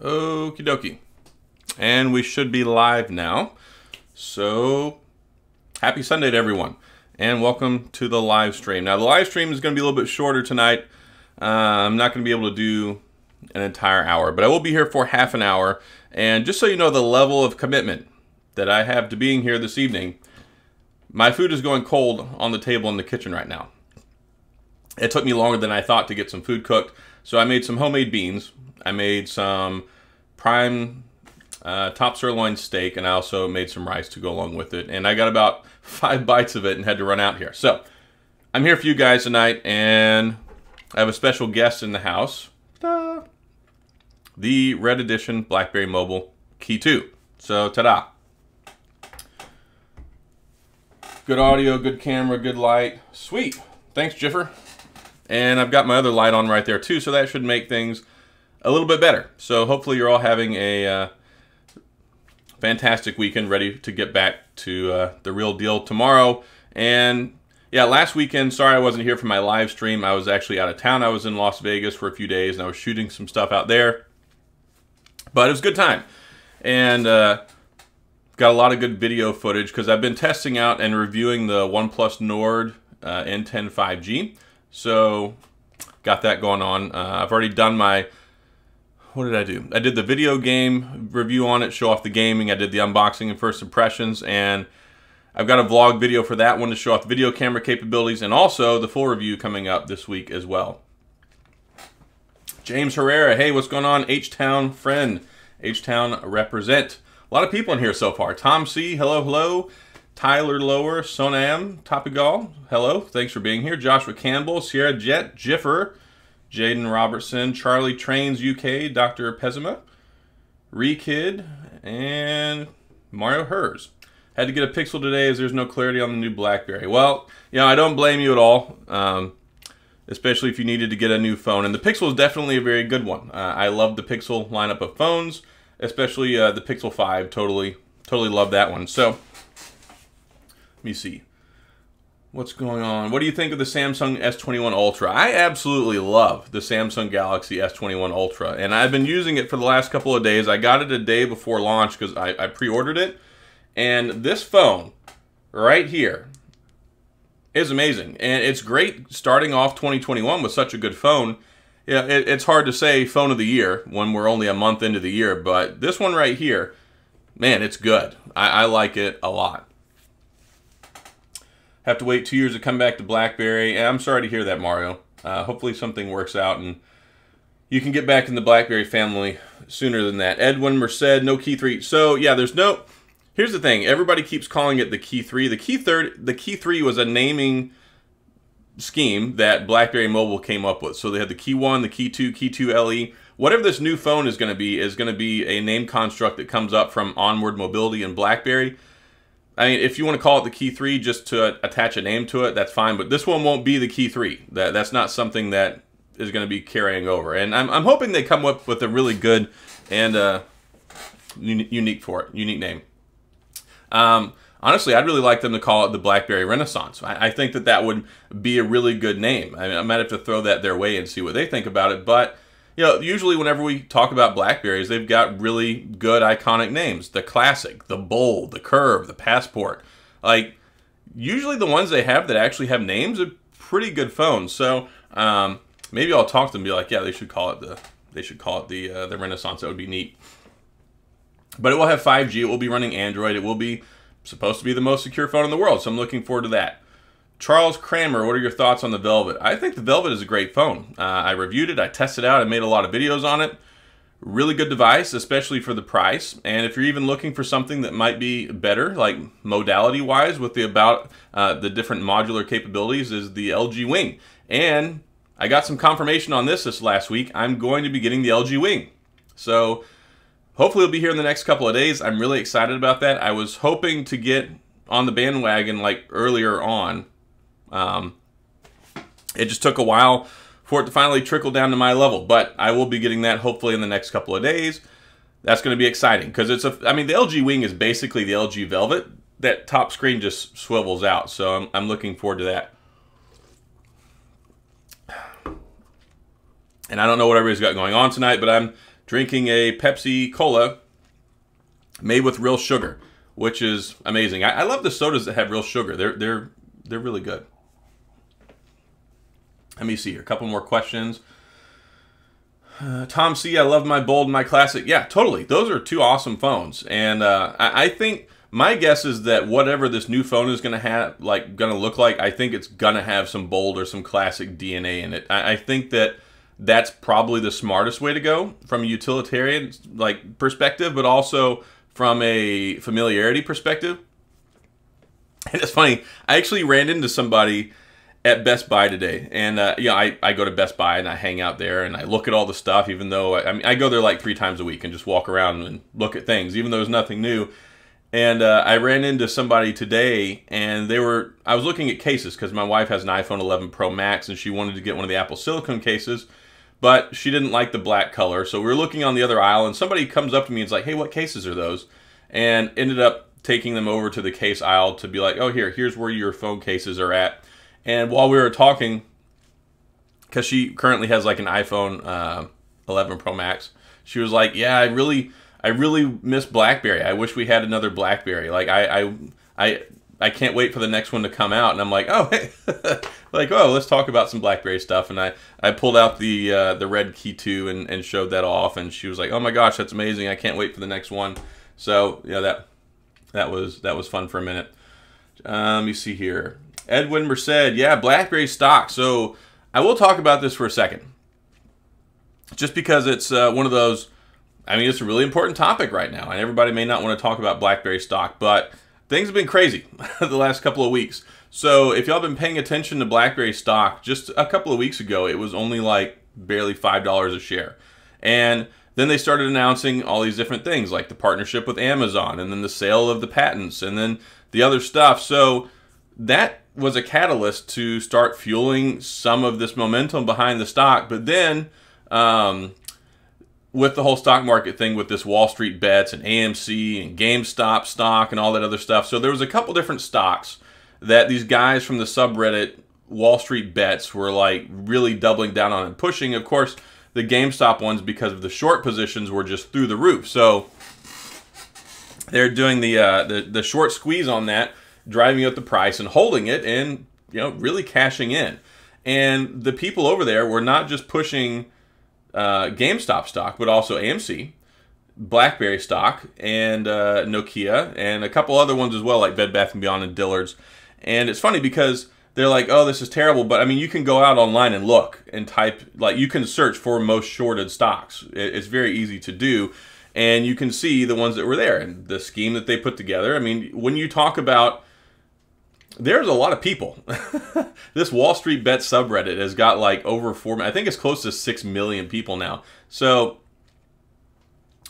Okie dokie. And we should be live now. So, happy Sunday to everyone. And welcome to the live stream. Now, the live stream is going to be a little bit shorter tonight. I'm not going to be able to do an entire hour, but I will be here for half an hour. And just so you know the level of commitment that I have to being here this evening, my food is going cold on the table in the kitchen right now. It took me longer than I thought to get some food cooked. So I made some homemade beans. I made some prime top sirloin steak, and I also made some rice to go along with it. And I got about 5 bites of it and had to run out here. So I'm here for you guys tonight, and I have a special guest in the house. Ta-da! The Red Edition BlackBerry Mobile KEY2. So, ta-da! Good audio, good camera, good light. Sweet. Thanks, Jiffer. And I've got my other light on right there too, so that should make things a little bit better. So hopefully you're all having a fantastic weekend, ready to get back to the real deal tomorrow. And yeah, last weekend, sorry I wasn't here for my live stream. I was actually out of town. I was in Las Vegas for a few days, and I was shooting some stuff out there. But it was a good time. And got a lot of good video footage because I've been testing out and reviewing the OnePlus Nord N10 5G. So, got that going on. I've already done my, what did I do? I did the video game review on it, show off the gaming. I did the unboxing and first impressions, and I've got a vlog video for that one to show off the video camera capabilities, and also the full review coming up this week as well. James Herrera, hey, what's going on? H-Town friend, H-Town represent. A lot of people in here so far. Tom C, hello, hello. Tyler Lower, Sonam, Topigal, hello, thanks for being here. Joshua Campbell, Sierra Jet, Jiffer, Jaden Robertson, Charlie Trains UK, Dr. Pezima, Rekid, and Mario Hers. Had to get a Pixel today as there's no clarity on the new BlackBerry. Well, you know, I don't blame you at all, especially if you needed to get a new phone. And the Pixel is definitely a very good one. I love the Pixel lineup of phones, especially the Pixel 5. Totally love that one. So, let me see. What's going on? What do you think of the Samsung S21 Ultra? I absolutely love the Samsung Galaxy S21 Ultra, and I've been using it for the last couple of days. I got it a day before launch because I pre-ordered it, and this phone right here is amazing, and it's great starting off 2021 with such a good phone. Yeah, it's hard to say phone of the year when we're only a month into the year, but this one right here, man, it's good. I like it a lot. Have to wait 2 years to come back to BlackBerry. I'm sorry to hear that, Mario. Hopefully something works out and you can get back in the BlackBerry family sooner than that. Edwin Merced, no Key 3. So yeah, there's no. Here's the thing. Everybody keeps calling it the Key 3. The Key 3 was a naming scheme that BlackBerry Mobile came up with. So they had the Key 1, the Key 2, Key 2 LE. Whatever this new phone is going to be a name construct that comes up from OnwardMobility and BlackBerry. I mean, if you want to call it the Key 3 just to attach a name to it, that's fine. But this one won't be the Key 3. That's not something that is going to be carrying over. And I'm hoping they come up with a really good and unique name. Honestly, I'd really like them to call it the BlackBerry Renaissance. I think that would be a really good name. I might have to throw that their way and see what they think about it. But you know, usually whenever we talk about Blackberries, they've got really good iconic names. The Classic, the Bold, the Curve, the Passport. Like, usually the ones they have that actually have names are pretty good phones. So maybe I'll talk to them and be like, yeah, they should call it the Renaissance. That would be neat. But it will have 5G. It will be running Android. It will be supposed to be the most secure phone in the world. So I'm looking forward to that. Charles Kramer, what are your thoughts on the Velvet? I think the Velvet is a great phone. I reviewed it, I tested it out, I made a lot of videos on it. Really good device, especially for the price. And if you're even looking for something that might be better, like modality-wise, with the different modular capabilities, is the LG Wing. And I got some confirmation on this last week. I'm going to be getting the LG Wing. So hopefully it'll be here in the next couple of days. I'm really excited about that. I was hoping to get on the bandwagon like earlier on. It just took a while for it to finally trickle down to my level, but I will be getting that hopefully in the next couple of days. That's going to be exciting because I mean, the LG Wing is basically the LG Velvet. That top screen just swivels out, so I'm looking forward to that. And I don't know what everybody's got going on tonight, but I'm drinking a Pepsi Cola made with real sugar, which is amazing. I love the sodas that have real sugar. They're really good. Let me see here. A couple more questions. Tom C, I love my Bold and my Classic. Yeah, totally. Those are two awesome phones. And I think my guess is that whatever this new phone is going to look like, I think it's going to have some Bold or some Classic DNA in it. I think that that's probably the smartest way to go from a utilitarian perspective, but also from a familiarity perspective. And it's funny, I actually ran into somebody at Best Buy today, and I go to Best Buy and I hang out there and I look at all the stuff, even though I go there like 3 times a week and just walk around and look at things, even though there's nothing new. And I ran into somebody today, and I was looking at cases because my wife has an iPhone 11 Pro Max and she wanted to get one of the Apple silicone cases, but she didn't like the black color. So we were looking on the other aisle, and somebody comes up to me and is like, hey, what cases are those? And ended up taking them over to the case aisle to be like, oh, here's where your phone cases are at. And while we were talking, because she currently has like an iPhone 11 Pro Max, she was like, yeah, I really miss BlackBerry. I wish we had another BlackBerry. Like I can't wait for the next one to come out. And I'm like, oh, hey, let's talk about some BlackBerry stuff. And I pulled out the Red KEY2 and showed that off, and she was like, oh my gosh, that's amazing. I can't wait for the next one. So yeah, that was fun for a minute. Let me see here. Edwin Merced, yeah, BlackBerry stock. So I will talk about this for a second, just because it's one of those. I mean, it's a really important topic right now, and everybody may not want to talk about BlackBerry stock, but things have been crazy the last couple of weeks. So if y'all been paying attention to BlackBerry stock, just a couple of weeks ago, it was only like barely $5 a share. And then they started announcing all these different things, like the partnership with Amazon, and then the sale of the patents, and then the other stuff. So that was a catalyst to start fueling some of this momentum behind the stock. But then with the whole stock market thing, with this Wall Street bets and AMC and GameStop stock and all that other stuff. So there was a couple different stocks that these guys from the subreddit Wall Street bets were like really doubling down on and pushing. Of course, the GameStop ones, because of the short positions, were just through the roof. So they're doing the short squeeze on that, driving up the price and holding it, and really cashing in. And the people over there were not just pushing GameStop stock, but also AMC, BlackBerry stock, and Nokia, and a couple other ones as well, like Bed Bath & Beyond and Dillard's. And it's funny because they're like, oh, this is terrible, but I mean, you can go out online and look and type, you can search for most shorted stocks. It's very easy to do, and you can see the ones that were there and the scheme that they put together. I mean, when you talk about, there's a lot of people. This Wall Street Bet subreddit has got like over 4, I think it's close to 6 million people now. So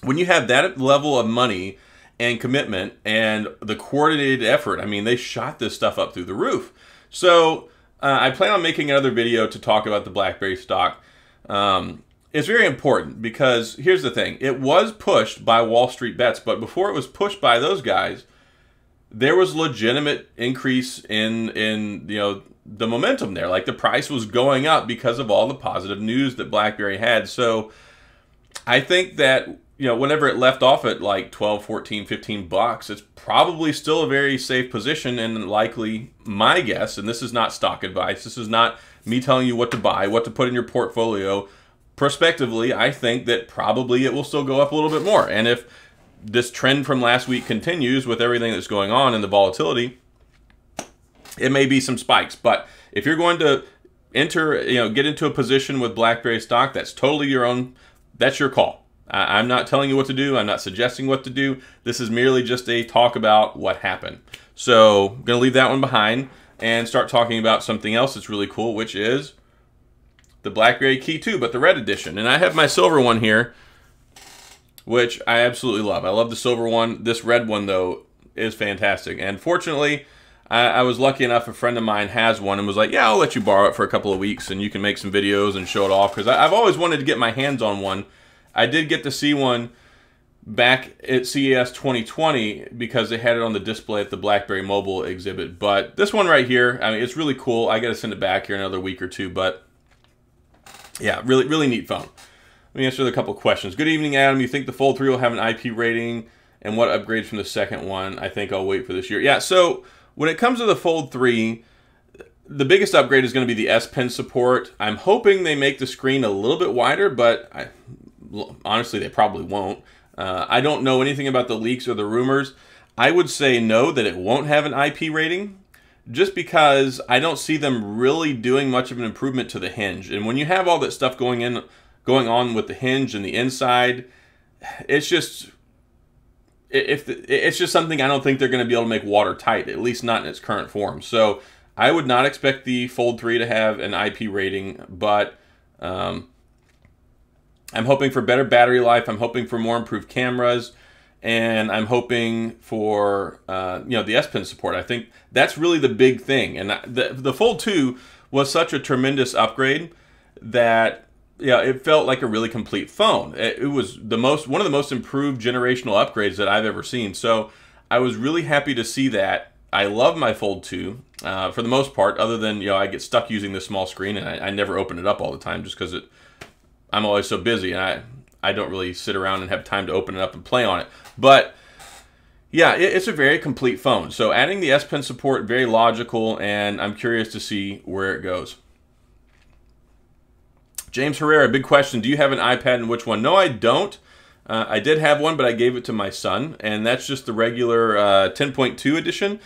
when you have that level of money and commitment and the coordinated effort, I mean, they shot this stuff up through the roof. So I plan on making another video to talk about the BlackBerry stock. It's very important because here's the thing. It was pushed by Wall Street Bets, but before it was pushed by those guys, there was legitimate increase in the momentum there. Like the price was going up because of all the positive news that BlackBerry had. So I think that whenever it left off at like 12, 14, 15 bucks, it's probably still a very safe position, and likely, my guess, and this is not stock advice, this is not me telling you what to buy, what to put in your portfolio. Prospectively, I think that probably it will still go up a little bit more. And if this trend from last week continues with everything that's going on and the volatility, it may be some spikes. But if you're going to get into a position with BlackBerry stock, that's totally your own, that's your call. I'm not telling you what to do. I'm not suggesting what to do. This is merely just a talk about what happened. So I'm going to leave that one behind and start talking about something else that's really cool, which is the BlackBerry KEY2, but the Red Edition. And I have my silver one here, which I absolutely love. I love the silver one. This red one, though, is fantastic. And fortunately, I was lucky enough, a friend of mine has one and was like, yeah, I'll let you borrow it for a couple of weeks and you can make some videos and show it off. Because I've always wanted to get my hands on one. I did get to see one back at CES 2020 because they had it on the display at the BlackBerry Mobile exhibit. But this one right here, I mean, it's really cool. I got to send it back here in another week or two. But Yeah, really neat phone. Let me answer a couple questions. Good evening, Adam. You think the Fold 3 will have an IP rating? And what upgrades from the second one? I think I'll wait for this year. Yeah, so when it comes to the Fold 3, the biggest upgrade is going to be the S Pen support. I'm hoping they make the screen a little bit wider, but honestly, they probably won't. I don't know anything about the leaks or the rumors. I would say no, that it won't have an IP rating, just because I don't see them really doing much of an improvement to the hinge. And when you have all that stuff going on with the hinge and the inside, it's just something I don't think they're going to be able to make watertight, at least not in its current form. So I would not expect the Fold 3 to have an IP rating, but I'm hoping for better battery life. I'm hoping for more improved cameras, and I'm hoping for the S Pen support. I think that's really the big thing. And the Fold 2 was such a tremendous upgrade that it felt like a really complete phone. It was one of the most improved generational upgrades that I've ever seen. So I was really happy to see that. I love my Fold 2 for the most part, other than I get stuck using this small screen, and I never open it up all the time just because I'm always so busy, and I don't really sit around and have time to open it up and play on it. But yeah, it's a very complete phone. So adding the S Pen support, very logical, and I'm curious to see where it goes. James Herrera, big question. Do you have an iPad, and which one? No, I don't. I did have one, but I gave it to my son, and that's just the regular 10.2 edition.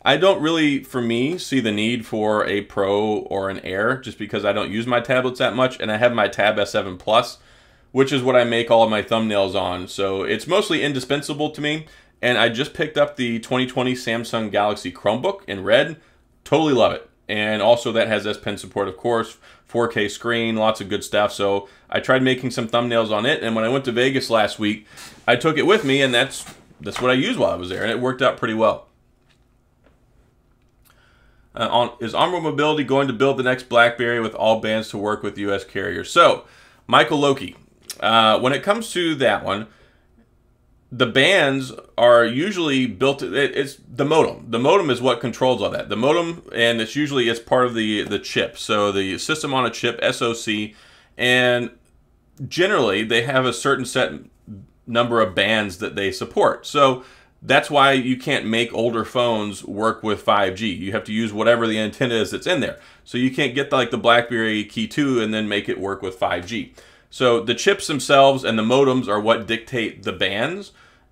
I don't really, for me, see the need for a Pro or an Air, just because I don't use my tablets that much, and I have my Tab S7 Plus, which is what I make all of my thumbnails on. So it's mostly indispensable to me, and I just picked up the 2020 Samsung Galaxy Chromebook in red. Totally love it. And also that has S Pen support, of course, 4K screen, lots of good stuff. So I tried making some thumbnails on it, and when I went to Vegas last week, I took it with me, and that's what I used while I was there, and it worked out pretty well. Is OnwardMobility going to build the next BlackBerry with all bands to work with U.S. carriers? So, Michael Loki, when it comes to that one, the bands are usually built. It's the modem. The modem is what controls all that. The modem, and it's part of the chip. So the system on a chip, SoC, and generally they have a certain set number of bands that they support. So that's why you can't make older phones work with 5G. You have to use whatever the antenna is that's in there. So you can't get like the BlackBerry KEY2 and then make it work with 5G. So the chips themselves and the modems are what dictate the bands.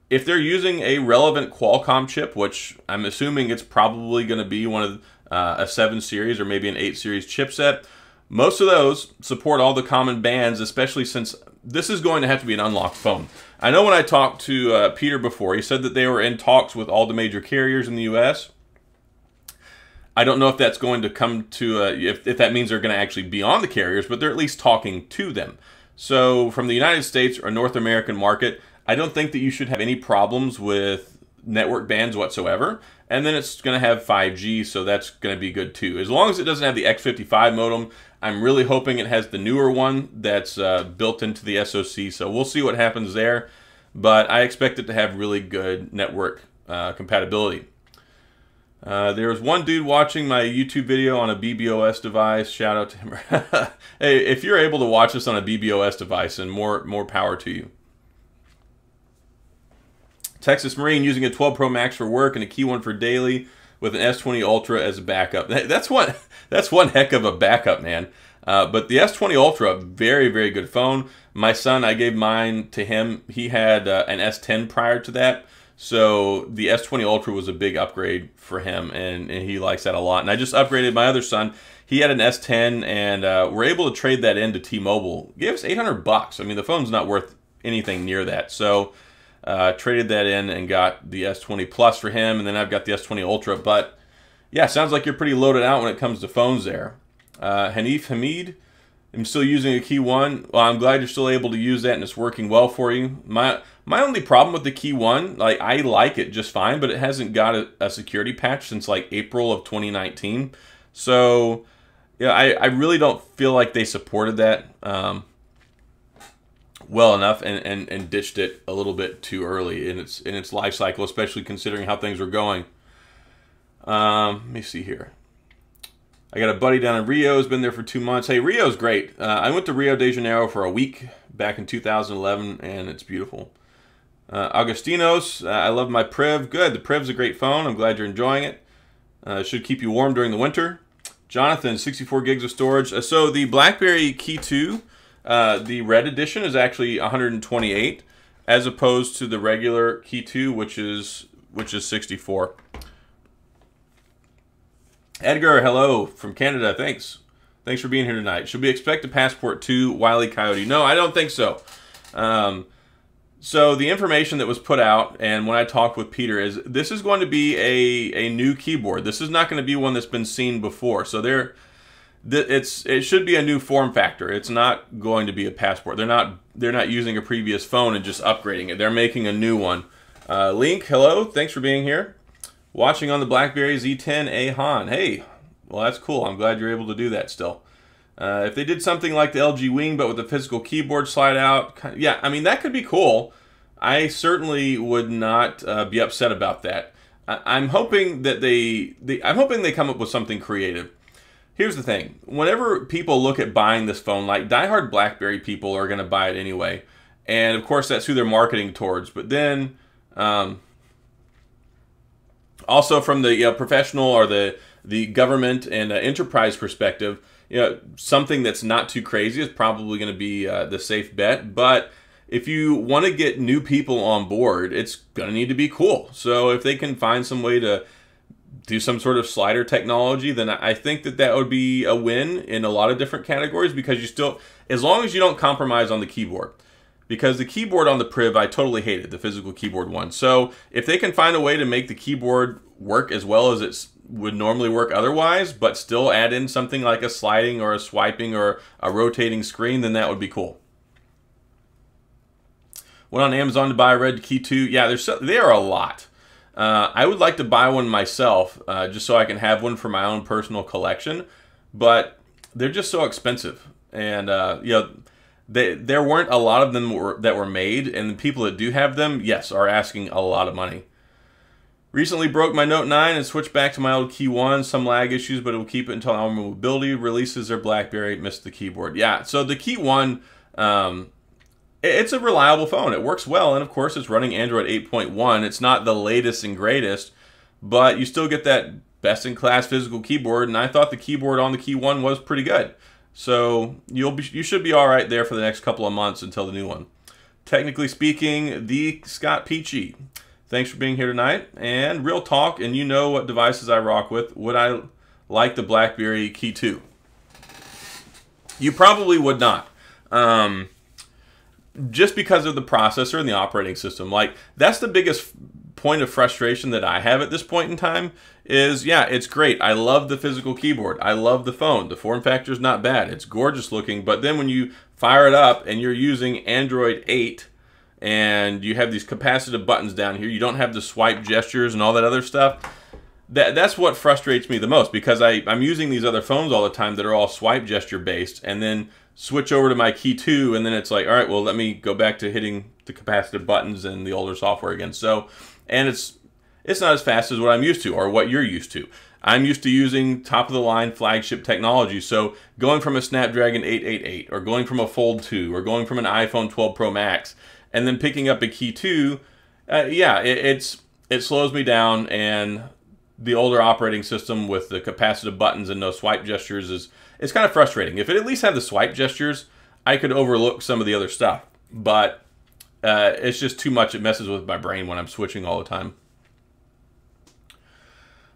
If they're using a relevant Qualcomm chip, which I'm assuming it's probably going to be one of a 7 series or maybe an 8 series chipset, most of those support all the common bands, especially since this is going to have to be an unlocked phone. I know when I talked to Peter before, he said that they were in talks with all the major carriers in the US. I don't know if that's going to come to, if that means they're going to actually be on the carriers, but they're at least talking to them. So from the United States or North American market, I don't think that you should have any problems with network bands whatsoever. And then it's going to have 5G, so that's going to be good too. As long as it doesn't have the X55 modem, I'm really hoping it has the newer one that's built into the SoC. So we'll see what happens there. But I expect it to have really good network compatibility. There's one dude watching my YouTube video on a BBOS device. Shout out to him. Hey, if you're able to watch this on a BBOS device, then more power to you. Texas Marine using a 12 Pro Max for work and a KEY2 for daily with an S20 Ultra as a backup. That's one heck of a backup, man. But the S20 Ultra, very, very good phone. My son, I gave mine to him. He had an S10 prior to that. So the S20 Ultra was a big upgrade for him, and he likes that a lot. And I just upgraded my other son. He had an S10, and we're able to trade that into T-Mobile. Gave us $800. I mean, the phone's not worth anything near that. So traded that in and got the S20 Plus for him, and then I've got the S20 Ultra. But yeah, sounds like you're pretty loaded out when it comes to phones there. Hanif Hamid, I'm still using a KEY2. Well, I'm glad you're still able to use that and it's working well for you. My only problem with the KEY2, like, I like it just fine, but it hasn't got a security patch since like April of 2019. So yeah, I really don't feel like they supported that well enough and ditched it a little bit too early in its life cycle, especially considering how things were going. Let me see here. I got a buddy down in Rio who's been there for 2 months. Hey, Rio's great. I went to Rio de Janeiro for a week back in 2011, and it's beautiful. Agostinos, I love my Priv. Good, the Priv's a great phone. I'm glad you're enjoying it. It should keep you warm during the winter. Jonathan, 64 gigs of storage. So the BlackBerry KEY2, the Red Edition, is actually 128, as opposed to the regular KEY2, which is 64. Edgar, hello from Canada. Thanks for being here tonight. Should we expect a Passport 2, Wile E. Coyote? No, I don't think so. So the information that was put out, and when I talked with Peter, is this is going to be a new keyboard. This is not going to be one that's been seen before. So it should be a new form factor. It's not going to be a Passport. They're not using a previous phone and just upgrading it. They're making a new one. Link, hello. Thanks for being here. Watching on the BlackBerry Z10 Han. Hey, well, that's cool. I'm glad you're able to do that still. If they did something like the LG Wing, but with a physical keyboard slide out, yeah, I mean, that could be cool. I certainly would not be upset about that. I'm hoping that I'm hoping they come up with something creative. Here's the thing. Whenever people look at buying this phone, like diehard BlackBerry people are going to buy it anyway. And, of course, that's who they're marketing towards. But then... also, from the professional or the government and enterprise perspective, something that's not too crazy is probably going to be the safe bet. But if you want to get new people on board, it's going to need to be cool. So if they can find some way to do some sort of slider technology, then I think that would be a win in a lot of different categories, because you still, as long as you don't compromise on the keyboard. Because the keyboard on the Priv, I totally hated, the physical keyboard one. So if they can find a way to make the keyboard work as well as it would normally work otherwise, but still add in something like a sliding or a swiping or a rotating screen, then that would be cool. Went on Amazon to buy a Red KEY2. Yeah, there are a lot. I would like to buy one myself, just so I can have one for my own personal collection. But they're just so expensive. And, there weren't a lot of them that were made, and the people that do have them, yes, are asking a lot of money. Recently broke my Note 9 and switched back to my old KEY1. Some lag issues, but it will keep it until OnwardMobility releases their BlackBerry. Missed the keyboard. Yeah, so the KEY1, it's a reliable phone. It works well, and of course it's running Android 8.1. It's not the latest and greatest, but you still get that best-in-class physical keyboard, and I thought the keyboard on the KEY1 was pretty good. So you should be all right there for the next couple of months until the new one. Technically speaking, the Scott Peachy. Thanks for being here tonight. And real talk, and you know what devices I rock with. Would I like the BlackBerry KEY2? You probably would not. Just because of the processor and the operating system. Like, that's the biggest point of frustration that I have at this point in time is, yeah, it's great. I love the physical keyboard. I love the phone. The form factor is not bad. It's gorgeous looking. But then when you fire it up and you're using Android 8 and you have these capacitive buttons down here, you don't have the swipe gestures and all that other stuff. That's what frustrates me the most, because I'm using these other phones all the time that are all swipe gesture based, and then switch over to my KEY2, and then it's like, all right, well, let me go back to hitting the capacitive buttons and the older software again. So, and it's not as fast as what I'm used to or what you're used to. I'm used to using top-of-the-line flagship technology. So going from a Snapdragon 888 or going from a Fold 2 or going from an iPhone 12 Pro Max and then picking up a KEY2, yeah, it slows me down, and the older operating system with the capacitive buttons and no swipe gestures it's kind of frustrating. If it at least had the swipe gestures, I could overlook some of the other stuff. But it's just too much. It messes with my brain when I'm switching all the time.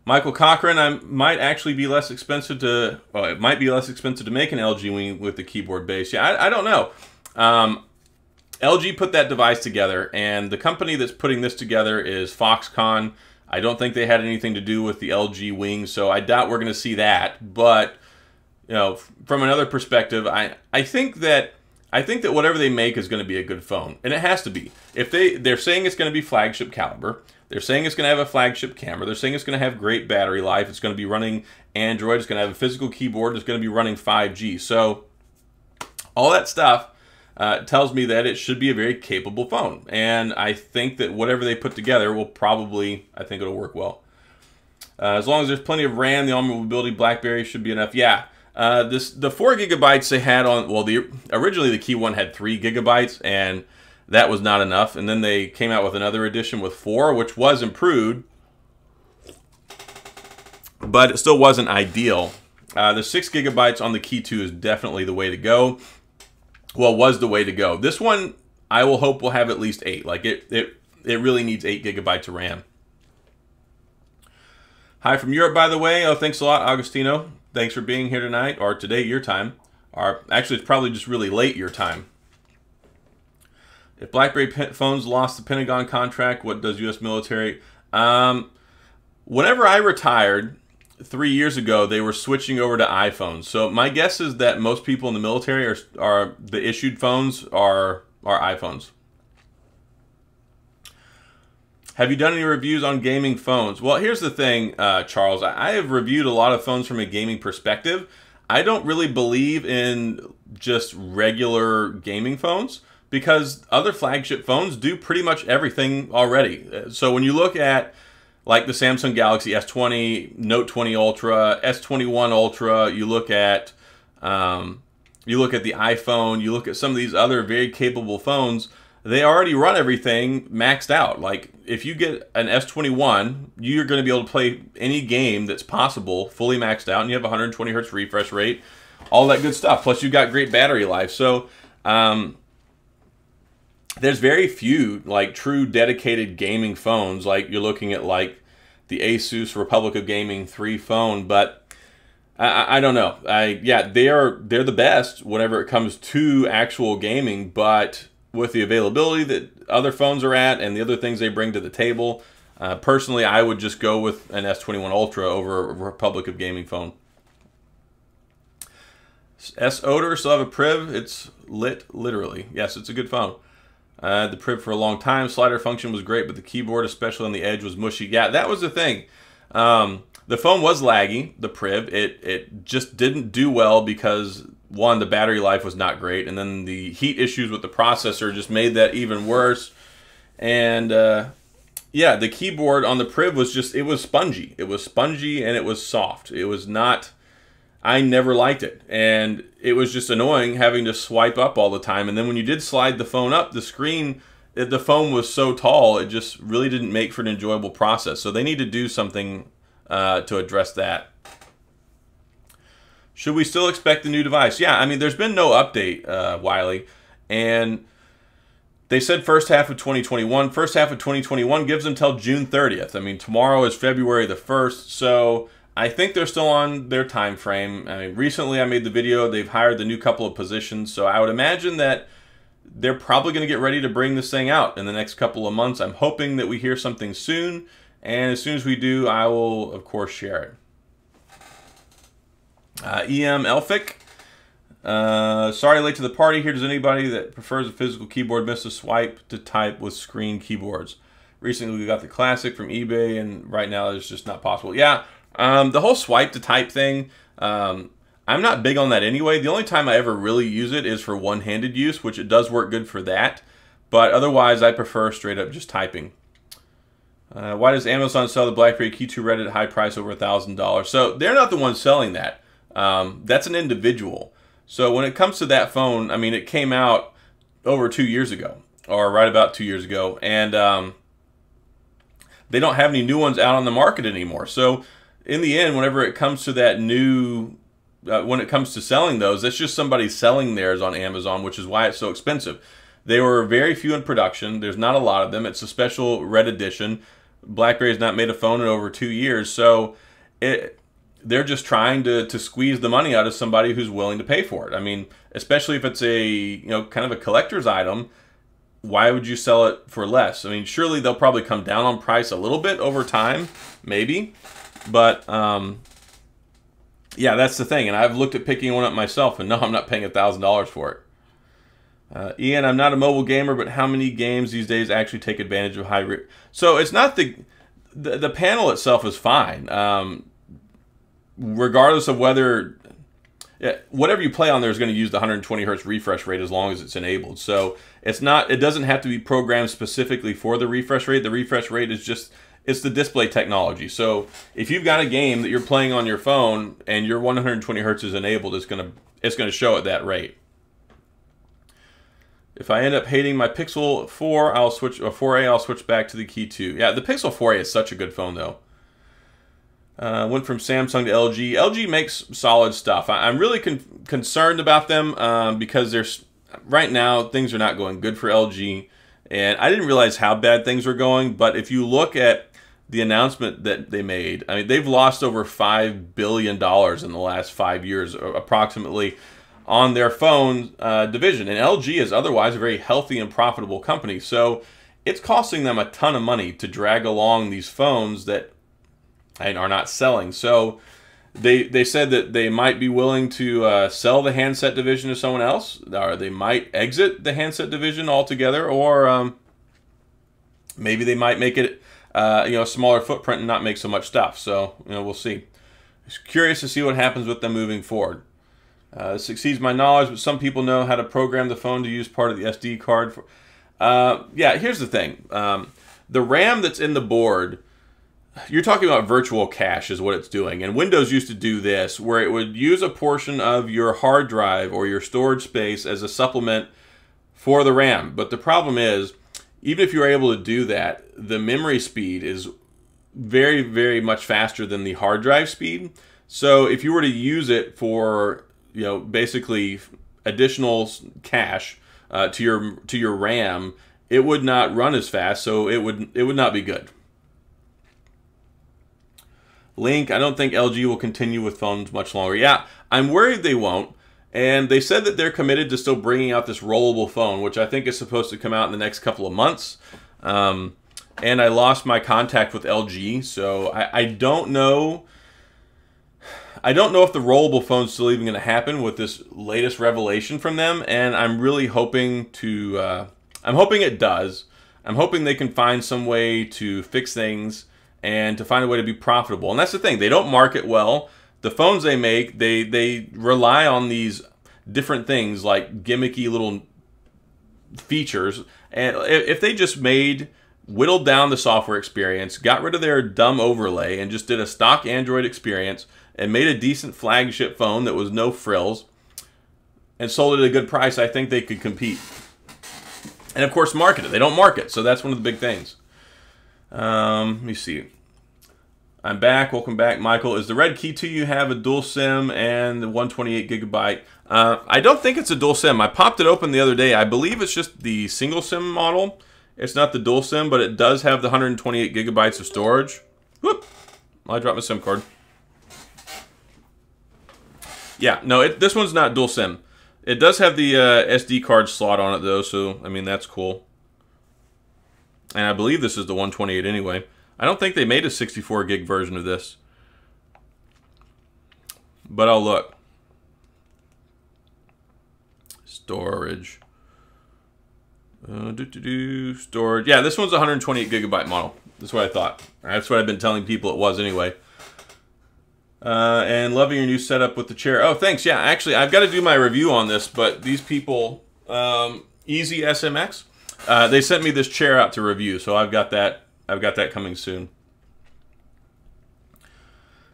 Michael Cochran, I might actually be less expensive to, well, it might be less expensive to make an LG Wing with the keyboard base. Yeah, I don't know. LG put that device together, and the company that's putting this together is Foxconn. I don't think they had anything to do with the LG Wing, so I doubt we're going to see that. But, you know, from another perspective, I think that whatever they make is going to be a good phone, and it has to be. If they're saying it's going to be flagship caliber, they're saying it's going to have a flagship camera, they're saying it's going to have great battery life, it's going to be running Android, it's going to have a physical keyboard, it's going to be running 5G. So all that stuff tells me that it should be a very capable phone, and I think that whatever they put together will probably, I think it'll work well. As long as there's plenty of RAM, the OnwardMobility BlackBerry should be enough. Yeah, the 4 gigabytes they had on, well, originally the KEY1 had 3 gigabytes, and that was not enough. And then they came out with another edition with 4, which was improved, but it still wasn't ideal. The 6 gigabytes on the KEY2 is definitely the way to go. Well, was the way to go. This one, I will hope will have at least 8. Like it really needs 8 gigabytes of RAM. Hi from Europe, by the way. Oh, thanks a lot, Agostino. Thanks for being here tonight, or today, your time. Or actually, it's probably just really late your time. If BlackBerry phones lost the Pentagon contract, what does U.S. military? Whenever I retired 3 years ago, they were switching over to iPhones. So my guess is that most people in the military are the issued phones are iPhones. Have you done any reviews on gaming phones? Well, here's the thing, Charles. I have reviewed a lot of phones from a gaming perspective. I don't really believe in just regular gaming phones because other flagship phones do pretty much everything already. So when you look at like the Samsung Galaxy S20, Note 20 Ultra, S21 Ultra, you look at the iPhone, you look at some of these other very capable phones, they already run everything maxed out. Like if you get an S21, you're going to be able to play any game that's possible fully maxed out, and you have 120 hertz refresh rate, all that good stuff. Plus you've got great battery life. So there's very few like true dedicated gaming phones. Like you're looking at like the Asus Republic of Gaming 3 phone, but I don't know. Yeah, they're the best whenever it comes to actual gaming, but with the availability that other phones are at and the other things they bring to the table, personally, I would just go with an S21 Ultra over a Republic of Gaming phone. S-Odor still have a Priv. It's lit, literally. Yes, it's a good phone. The Priv for a long time. Slider function was great, but the keyboard, especially on the edge, was mushy. Yeah, that was the thing. The phone was laggy, the Priv. It just didn't do well because, one, the battery life was not great, and then the heat issues with the processor just made that even worse. And yeah, the keyboard on the Priv was just, it was spongy. It was spongy and it was soft. It was not, I never liked it. And it was just annoying having to swipe up all the time. And then when you did slide the phone up, the screen, the phone was so tall, it just really didn't make for an enjoyable process. So they need to do something to address that. Should we still expect the new device? Yeah, I mean, there's been no update, Wiley. And they said first half of 2021. First half of 2021 gives them until June 30th. I mean, tomorrow is February the 1st. So I think they're still on their time frame. I mean, recently I made the video. They've hired the new couple of positions. So I would imagine that they're probably going to get ready to bring this thing out in the next couple of months. I'm hoping that we hear something soon. And as soon as we do, I will, of course, share it. EM Elphick. Sorry, late to the party here. Does anybody that prefers a physical keyboard miss a swipe to type with screen keyboards? Recently, we got the Classic from eBay, and right now it's just not possible. Yeah, the whole swipe to type thing, I'm not big on that anyway. The only time I ever really use it is for one-handed use, which it does work good for that. But otherwise, I prefer straight up just typing. Why does Amazon sell the BlackBerry KEY2 Red at a high price over $1,000? So they're not the ones selling that. That's an individual. So when it comes to that phone, I mean, it came out over 2 years ago, or right about 2 years ago, and they don't have any new ones out on the market anymore. So in the end, whenever it comes to that new, when it comes to selling those, that's just somebody selling theirs on Amazon, which is why it's so expensive. They were very few in production. There's not a lot of them. It's a special Red Edition. BlackBerry has not made a phone in over 2 years, so they're just trying to squeeze the money out of somebody who's willing to pay for it. I mean, especially if it's a kind of a collector's item, why would you sell it for less? I mean, surely they'll probably come down on price a little bit over time, maybe, but yeah, that's the thing. And I've looked at picking one up myself, and no, I'm not paying $1,000 for it. Ian, I'm not a mobile gamer, but how many games these days actually take advantage of high? So it's not the panel itself is fine. Regardless of whether whatever you play on there is going to use the 120 hertz refresh rate as long as it's enabled. So it's not, it doesn't have to be programmed specifically for the refresh rate. The refresh rate is just, it's the display technology. So if you've got a game that you're playing on your phone and your 120 hertz is enabled, it's gonna show at that rate. If I end up hating my Pixel 4, I'll switch 4a. I'll switch back to the Key 2. Yeah, the Pixel 4a is such a good phone though. Went from Samsung to LG. LG makes solid stuff. I'm really concerned about them because right now things are not going good for LG, and I didn't realize how bad things were going. But if you look at the announcement that they made, I mean, they've lost over $5 billion in the last 5 years, approximately, on their phone division. And LG is otherwise a very healthy and profitable company. So it's costing them a ton of money to drag along these phones that are not selling. So they said that they might be willing to sell the handset division to someone else, or they might exit the handset division altogether, or maybe they might make it a smaller footprint and not make so much stuff. So we'll see. Just curious to see what happens with them moving forward. This exceeds my knowledge, but some people know how to program the phone to use part of the SD card. Yeah, here's the thing. The RAM that's in the board, you're talking about virtual cache is what it's doing. And Windows used to do this, where it would use a portion of your hard drive or your storage space as a supplement for the RAM. But the problem is, even if you're able to do that, the memory speed is very, very much faster than the hard drive speed. So if you were to use it for basically additional cache to your RAM, it would not run as fast, so it would not be good. Link, I don't think LG will continue with phones much longer. Yeah, I'm worried they won't. And they said that they're committed to still bringing out this rollable phone, which I think is supposed to come out in the next couple of months. And I lost my contact with LG, so I don't know. I don't know if the rollable phone's still even going to happen with this latest revelation from them, and I'm really hoping to. I'm hoping it does. I'm hoping they can find some way to fix things and to find a way to be profitable. And that's the thing; they don't market well. The phones they make, they rely on these different things like gimmicky little features. And if they just whittled down the software experience, got rid of their dumb overlay, and just did a stock Android experience, and made a decent flagship phone that was no frills, and sold it at a good price, I think they could compete. And of course, market it. They don't market, so that's one of the big things. Let me see. I'm back. Welcome back, Michael. Is the Red KEY2 you have a dual SIM and the 128 gigabyte? I don't think it's a dual SIM. I popped it open the other day. I believe it's just the single SIM model. It's not the dual SIM, but it does have the 128 gigabytes of storage. Whoop! I dropped my SIM card. Yeah, no, this one's not dual SIM. It does have the SD card slot on it, though, so, I mean, that's cool. And I believe this is the 128 anyway. I don't think they made a 64 gig version of this. But I'll look. Storage. Storage. Yeah, this one's a 128 gigabyte model. That's what I thought. That's what I've been telling people it was anyway. And loving your new setup with the chair. Oh, thanks. Yeah, actually, I've got to do my review on this, but these people, Easy SMX, they sent me this chair out to review, so I've got that coming soon.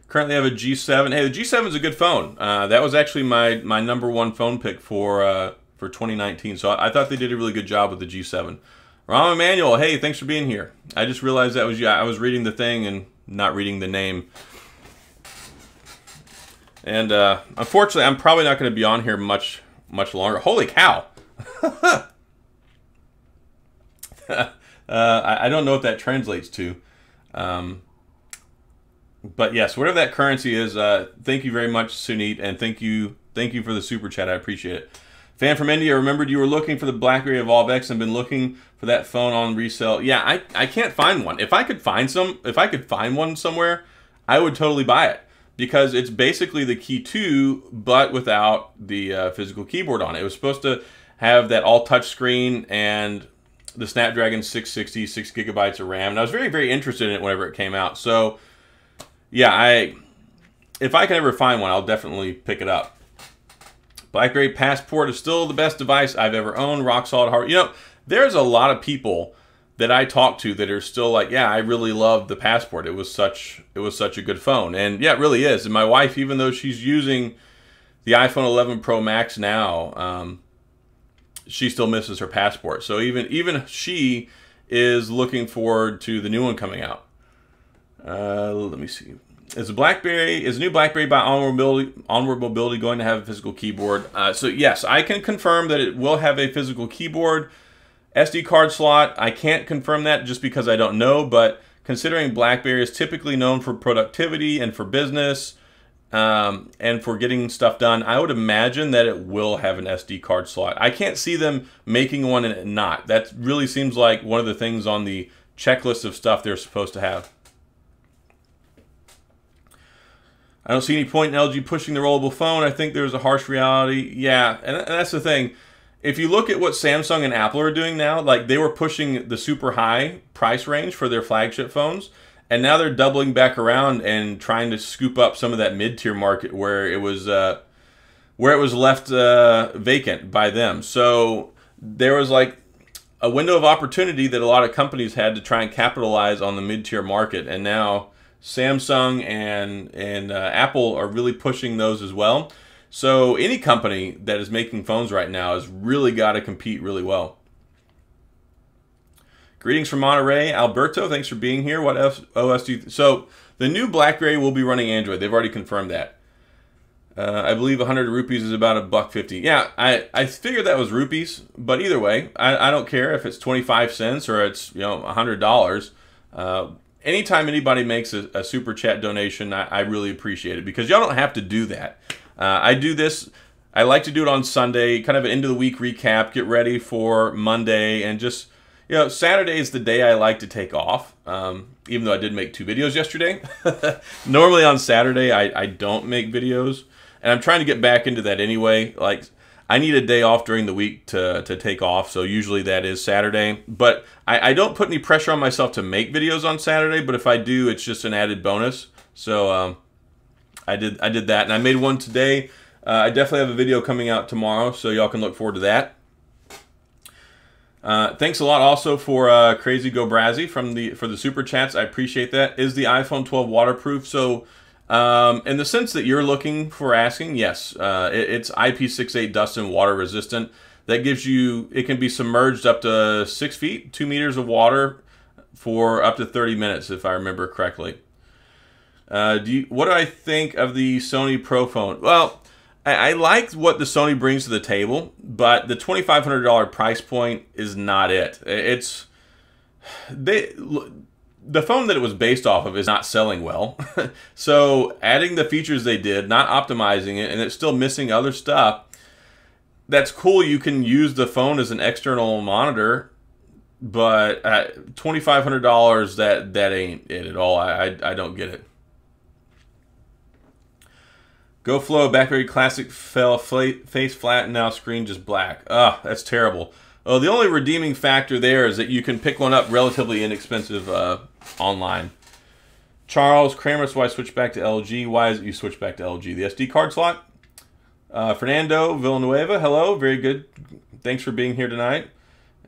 Currently have a G7. Hey, the G7 is a good phone. That was actually my #1 phone pick for 2019, so I thought they did a really good job with the G7. Rahm Emanuel, hey, thanks for being here. I just realized that was you. I was reading the thing and not reading the name. And unfortunately, I'm probably not going to be on here much longer. Holy cow! I don't know what that translates to. But yes, whatever that currency is, thank you very much, Sunit, and thank you for the super chat. I appreciate it. Fan from India, remembered you were looking for the BlackBerry Evolve X and been looking for that phone on resale. Yeah, I can't find one. If I could find one somewhere, I would totally buy it, because it's basically the KEY2 but without the physical keyboard on it. It was supposed to have that all touch screen and the Snapdragon 660, 6 gigabytes of RAM, and I was very, very interested in it whenever it came out. So yeah, if I can ever find one, I'll definitely pick it up. BlackBerry Passport is still the best device I've ever owned. Rock solid hardware. You know, there's a lot of people that I talk to that are still like, yeah, I really love the Passport. It was such a good phone. And yeah, it really is. And my wife, even though she's using the iPhone 11 Pro Max now, she still misses her Passport. So even she is looking forward to the new one coming out. Let me see. Is the new BlackBerry by OnwardMobility going to have a physical keyboard? So yes, I can confirm that it will have a physical keyboard. SD card slot, I can't confirm that just because I don't know, but considering BlackBerry is typically known for productivity and for business and for getting stuff done, I would imagine that it will have an SD card slot. I can't see them making one and it not. That really seems like one of the things on the checklist of stuff they're supposed to have. I don't see any point in LG pushing the rollable phone. I think there's a harsh reality. Yeah, and that's the thing. If you look at what Samsung and Apple are doing now, like they were pushing the super high price range for their flagship phones, and now they're doubling back around and trying to scoop up some of that mid-tier market where it was left vacant by them. So there was like a window of opportunity that a lot of companies had to try and capitalize on the mid-tier market, and now Samsung and Apple are really pushing those as well. So any company that is making phones right now has really got to compete really well. Greetings from Monterey, Alberto. Thanks for being here. What OS do you? So the new BlackBerry will be running Android. They've already confirmed that. I believe 100 rupees is about $1.50. Yeah, I figured that was rupees, but either way, I don't care if it's 25 cents or it's $100. Anytime anybody makes a super chat donation, I really appreciate it because y'all don't have to do that. I do this. I like to do it on Sunday, kind of an end of the week recap, get ready for Monday, and just Saturday is the day I like to take off. Even though I did make 2 videos yesterday. Normally on Saturday I don't make videos, and I'm trying to get back into that anyway. Like I need a day off during the week to take off, so usually that is Saturday. But I don't put any pressure on myself to make videos on Saturday, but if I do, it's just an added bonus. So I did that, and I made one today. I definitely have a video coming out tomorrow, so y'all can look forward to that. Thanks a lot also for Crazy Go Brazzy for the super chats. I appreciate that. Is the iPhone 12 waterproof? So in the sense that you're looking for asking, yes, it's IP68 dust and water resistant. That gives you, it can be submerged up to 6 feet, 2 meters of water for up to 30 minutes, if I remember correctly. What do I think of the Sony Pro phone? Well, I like what the Sony brings to the table, but the $2,500 price point is not it. The phone that it was based off of is not selling well. So adding the features they did, not optimizing it, and it's still missing other stuff. That's cool. You can use the phone as an external monitor, but at $2,500, that ain't it at all. I don't get it. Go Flow, BlackBerry Classic fell face flat and now screen just black. Ugh, that's terrible. Oh, the only redeeming factor there is that you can pick one up relatively inexpensive online. Charles Kramer, so I switched back to LG. Why is it you switch back to LG? The SD card slot? Fernando Villanueva, hello, very good. Thanks for being here tonight.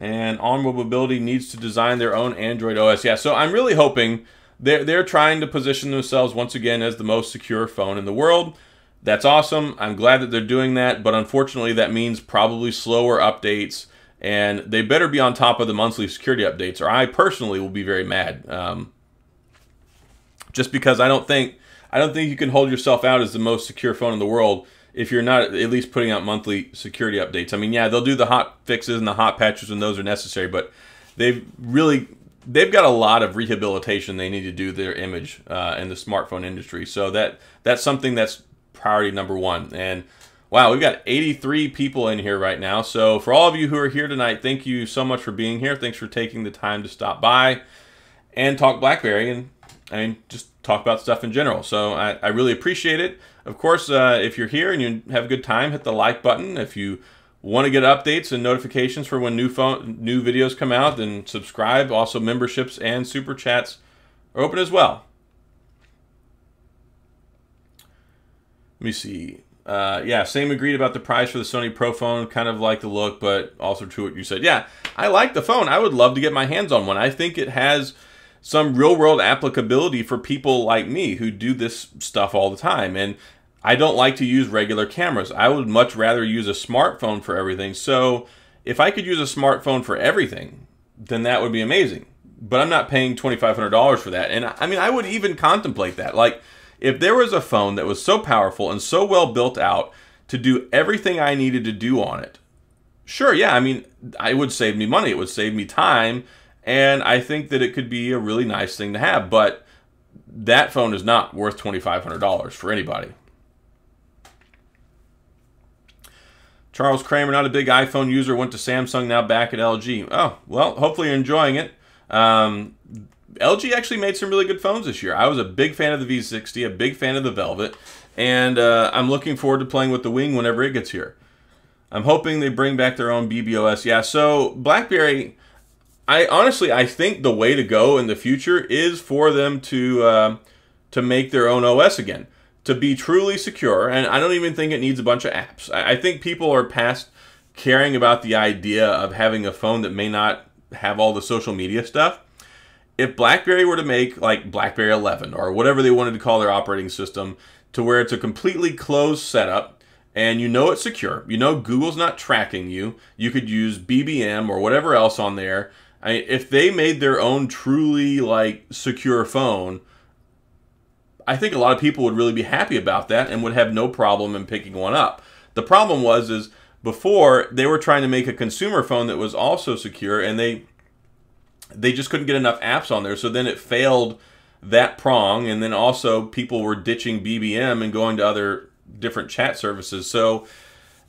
And OnwardMobility needs to design their own Android OS. Yeah, so I'm really hoping they're trying to position themselves once again as the most secure phone in the world. That's awesome. I'm glad that they're doing that, but unfortunately that means probably slower updates, and they better be on top of the monthly security updates, or I personally will be very mad. Just because I don't think you can hold yourself out as the most secure phone in the world if you're not at least putting out monthly security updates. I mean, yeah, they'll do the hot fixes and the hot patches when those are necessary, but they've got a lot of rehabilitation they need to do their image in the smartphone industry. So that's something that's priority number one. And wow, we've got 83 people in here right now. So for all of you who are here tonight, thank you so much for being here. Thanks for taking the time to stop by and talk BlackBerry, and I mean, just talk about stuff in general. So I really appreciate it. Of course, if you're here and you have a good time, hit the like button. If you want to get updates and notifications for when new videos come out, then subscribe. Also, memberships and super chats are open as well. Let me see. Yeah, same agreed about the price for the Sony Pro phone. Kind of like the look, but also true what you said. Yeah, I like the phone. I would love to get my hands on one. I think it has some real-world applicability for people like me who do this stuff all the time. And I don't like to use regular cameras. I would much rather use a smartphone for everything. So if I could use a smartphone for everything, then that would be amazing. But I'm not paying $2,500 for that. And I mean, I would even contemplate that. Like, if there was a phone that was so powerful and so well built out to do everything I needed to do on it, sure, yeah, I mean, it would save me money. It would save me time. And I think that it could be a really nice thing to have. But that phone is not worth $2,500 for anybody. Charles Kramer, not a big iPhone user, went to Samsung, now back at LG. Oh, well, hopefully you're enjoying it. LG actually made some really good phones this year. I was a big fan of the V60, a big fan of the Velvet, and I'm looking forward to playing with the Wing whenever it gets here. I'm hoping they bring back their own BBOS. Yeah, so BlackBerry, I think the way to go in the future is for them to make their own OS again, to be truly secure. And I don't even think it needs a bunch of apps. I think people are past caring about the idea of having a phone that may not have all the social media stuff. If BlackBerry were to make like BlackBerry 11 or whatever they wanted to call their operating system, to where it's a completely closed setup and you know it's secure, you know Google's not tracking you, you could use BBM or whatever else on there. If they made their own truly like secure phone, I think a lot of people would really be happy about that and would have no problem in picking one up. The problem is before they were trying to make a consumer phone that was also secure, and they just couldn't get enough apps on there. So then it failed that prong, and then also people were ditching BBM and going to other different chat services. So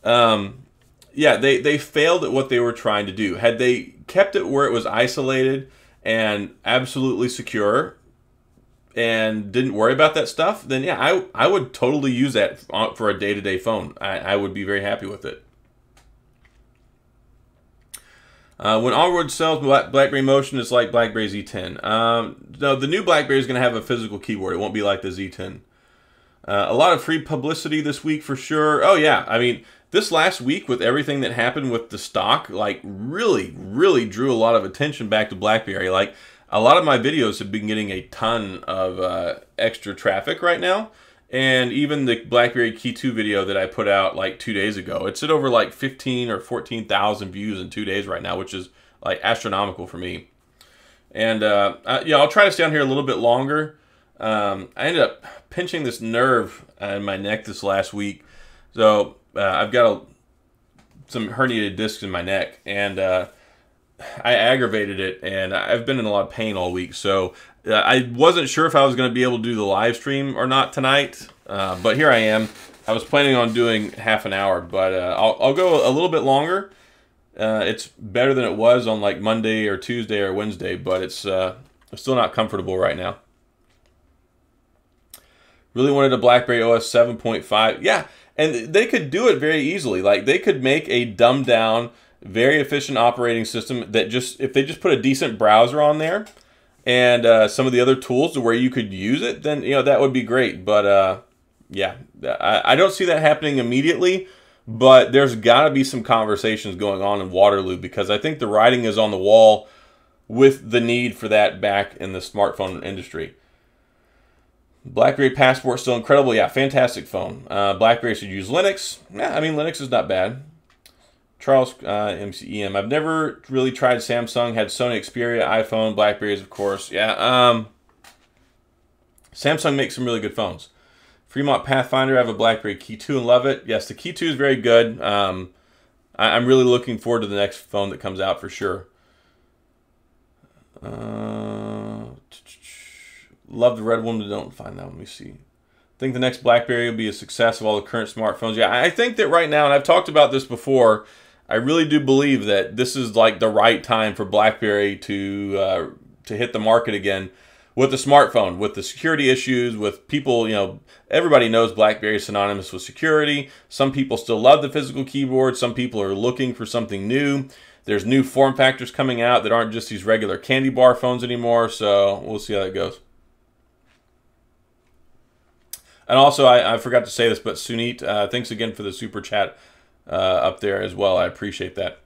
yeah, they failed at what they were trying to do. Had they kept it where it was isolated and absolutely secure and didn't worry about that stuff, then yeah, I would totally use that for a day-to-day phone. I would be very happy with it. When Onward sells BlackBerry Motion, it's like BlackBerry Z10. No, the new BlackBerry is going to have a physical keyboard. It won't be like the Z10. A lot of free publicity this week for sure. Oh yeah, I mean, this last week with everything that happened with the stock, like really drew a lot of attention back to BlackBerry. Like, a lot of my videos have been getting a ton of extra traffic right now. And even the BlackBerry KEY2 video that I put out like 2 days ago, it's at over like 15 or 14,000 views in 2 days right now, which is like astronomical for me. And yeah, I'll try to stay on here a little bit longer. I ended up pinching this nerve in my neck this last week. So I've got some herniated discs in my neck, and I aggravated it, and I've been in a lot of pain all week. So I wasn't sure if I was going to be able to do the live stream or not tonight, but here I am. I was planning on doing half an hour, but I'll go a little bit longer. It's better than it was on like Monday or Tuesday or Wednesday, but it's still not comfortable right now. Really wanted a BlackBerry OS 7.5. Yeah, and they could do it very easily. Like, they could make a dumbed down, very efficient operating system that just, if they just put a decent browser on there and some of the other tools to where you could use it, then, you know, that would be great. But yeah, I don't see that happening immediately, but there's got to be some conversations going on in Waterloo, because I think the writing is on the wall with the need for that back in the smartphone industry. BlackBerry Passport still incredible. Yeah, fantastic phone. BlackBerry should use Linux. Yeah, I mean, Linux is not bad. Charles MCEM. I've never really tried Samsung. Had Sony Xperia, iPhone, Blackberries, of course. Yeah. Samsung makes some really good phones. Fremont Pathfinder. I have a BlackBerry KEY2 and love it. Yes, the KEY2 is very good. I'm really looking forward to the next phone that comes out for sure. Love the red one, but don't find that one. Let me see. I think the next BlackBerry will be a success of all the current smartphones. Yeah, I think that right now, and I've talked about this before, I really do believe that this is like the right time for BlackBerry to hit the market again with the smartphone, with the security issues, with people, you know, everybody knows BlackBerry is synonymous with security. Some people still love the physical keyboard. Some people are looking for something new. There's new form factors coming out that aren't just these regular candy bar phones anymore, so we'll see how that goes. And also, I forgot to say this, but Sunit, thanks again for the super chat up there as well. I appreciate that.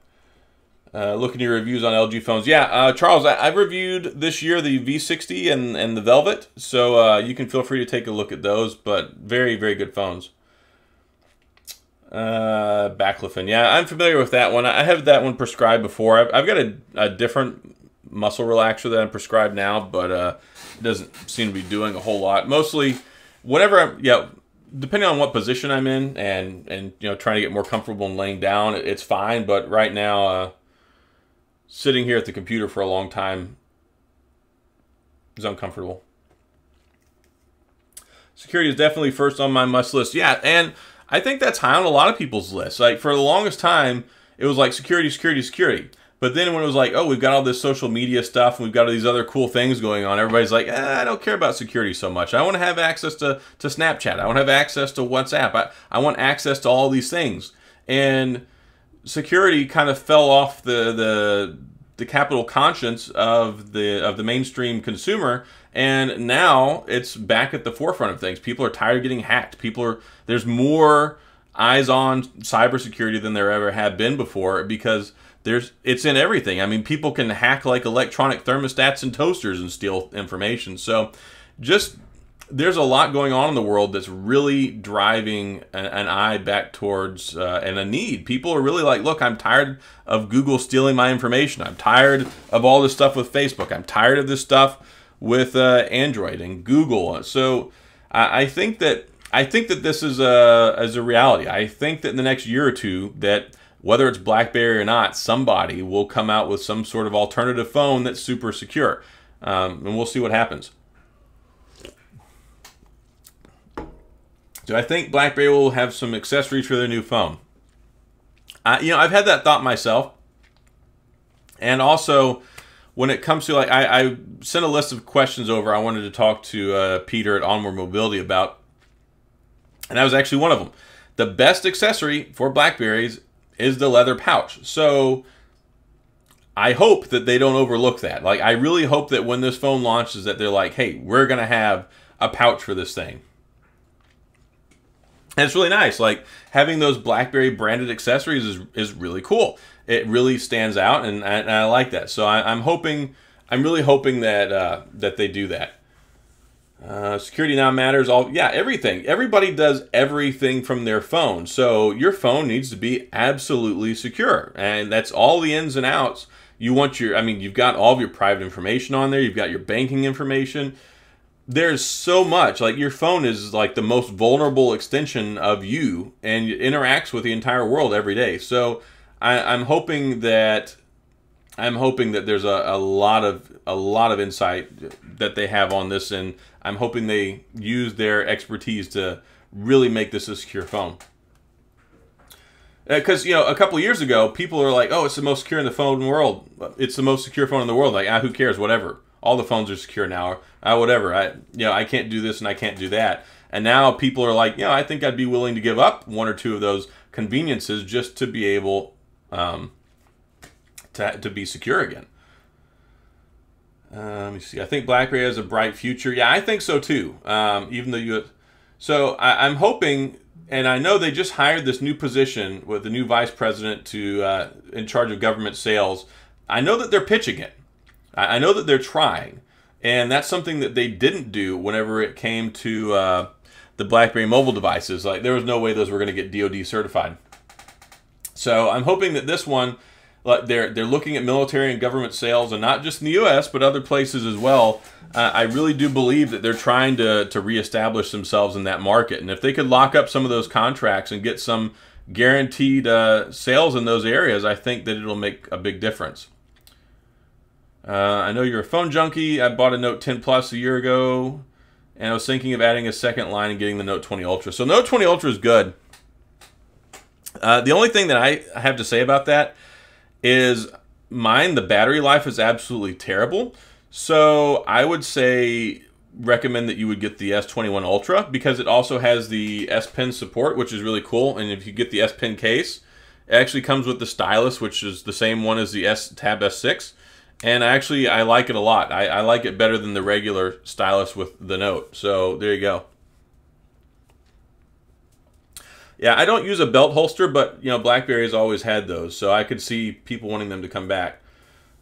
Looking at your reviews on LG phones. Yeah, Charles, I've reviewed this year the V60 and the Velvet, so you can feel free to take a look at those, but very, very good phones. Baclofen. Yeah, I'm familiar with that one. I have that one prescribed before. I've got a different muscle relaxer that I'm prescribed now, but it doesn't seem to be doing a whole lot. Mostly, whenever depending on what position I'm in and you know, trying to get more comfortable and laying down, it's fine. But right now, sitting here at the computer for a long time is uncomfortable. Security is definitely first on my must list. Yeah, and I think that's high on a lot of people's lists. Like, for the longest time, it was like security, security, security. But then when it was like, oh, we've got all this social media stuff, and we've got all these other cool things going on, everybody's like, I don't care about security so much. I want to have access to Snapchat. I want to have access to WhatsApp. I want access to all these things. And security kind of fell off the capital conscience of the mainstream consumer, and now it's back at the forefront of things. People are tired of getting hacked. There's more eyes on cybersecurity than there ever have been before, because it's in everything. I mean, people can hack like electronic thermostats and toasters and steal information. So there's a lot going on in the world that's really driving an eye back towards and a need. People are really like, look, I'm tired of Google stealing my information. I'm tired of all this stuff with Facebook. I'm tired of this stuff with Android and Google. So I think that this is a reality. I think that in the next year or two, that whether it's BlackBerry or not, somebody will come out with some sort of alternative phone that's super secure, and we'll see what happens. Do I think BlackBerry will have some accessories for their new phone? You know, I've had that thought myself. And also, when it comes to, like, I sent a list of questions over I wanted to talk to Peter at OnwardMobility about, and that was actually one of them. The best accessory for BlackBerries is the leather pouch. So I hope that they don't overlook that. Like, I really hope that when this phone launches that they're like, hey, we're going to have a pouch for this thing. And it's really nice. Like, having those BlackBerry branded accessories is really cool. It really stands out, and I like that. So I'm really hoping that that they do that. Security now matters. Everything. Everybody does everything from their phone. So your phone needs to be absolutely secure, and that's all the ins and outs. You've got all of your private information on there. You've got your banking information. There's so much. Like, your phone is like the most vulnerable extension of you, and it interacts with the entire world every day. So I'm hoping that there's a lot of insight that they have on this, and I'm hoping they use their expertise to really make this a secure phone. Because, you know, a couple years ago, people are like, oh, it's the most secure in the phone in the world. It's the most secure phone in the world. Like, who cares? Whatever. All the phones are secure now. Whatever. I can't do this and I can't do that. And now people are like, I think I'd be willing to give up one or two of those conveniences just to be able to be secure again. Let me see. I think BlackBerry has a bright future. Yeah, I think so too. Even though I'm hoping, and I know they just hired this new position with the new vice president in charge of government sales. I know that they're pitching it. I know that they're trying, and that's something that they didn't do whenever it came to the BlackBerry mobile devices. Like, there was no way those were going to get DoD certified. So I'm hoping that this one, like, they're looking at military and government sales, and not just in the U.S., but other places as well. I really do believe that they're trying to reestablish themselves in that market, and if they could lock up some of those contracts and get some guaranteed sales in those areas, I think that it'll make a big difference. I know you're a phone junkie. I bought a Note 10 Plus a year ago, and I was thinking of adding a second line and getting the Note 20 Ultra. So Note 20 Ultra is good. The only thing that I have to say about that is the battery life is absolutely terrible. So I would recommend that you would get the S21 Ultra, because it also has the S Pen support, which is really cool. And if you get the S Pen case, it actually comes with the stylus, which is the same one as the Tab S6. And I like it a lot. I like it better than the regular stylus with the Note. So there you go. Yeah, I don't use a belt holster, but you know, BlackBerry has always had those, so I could see people wanting them to come back.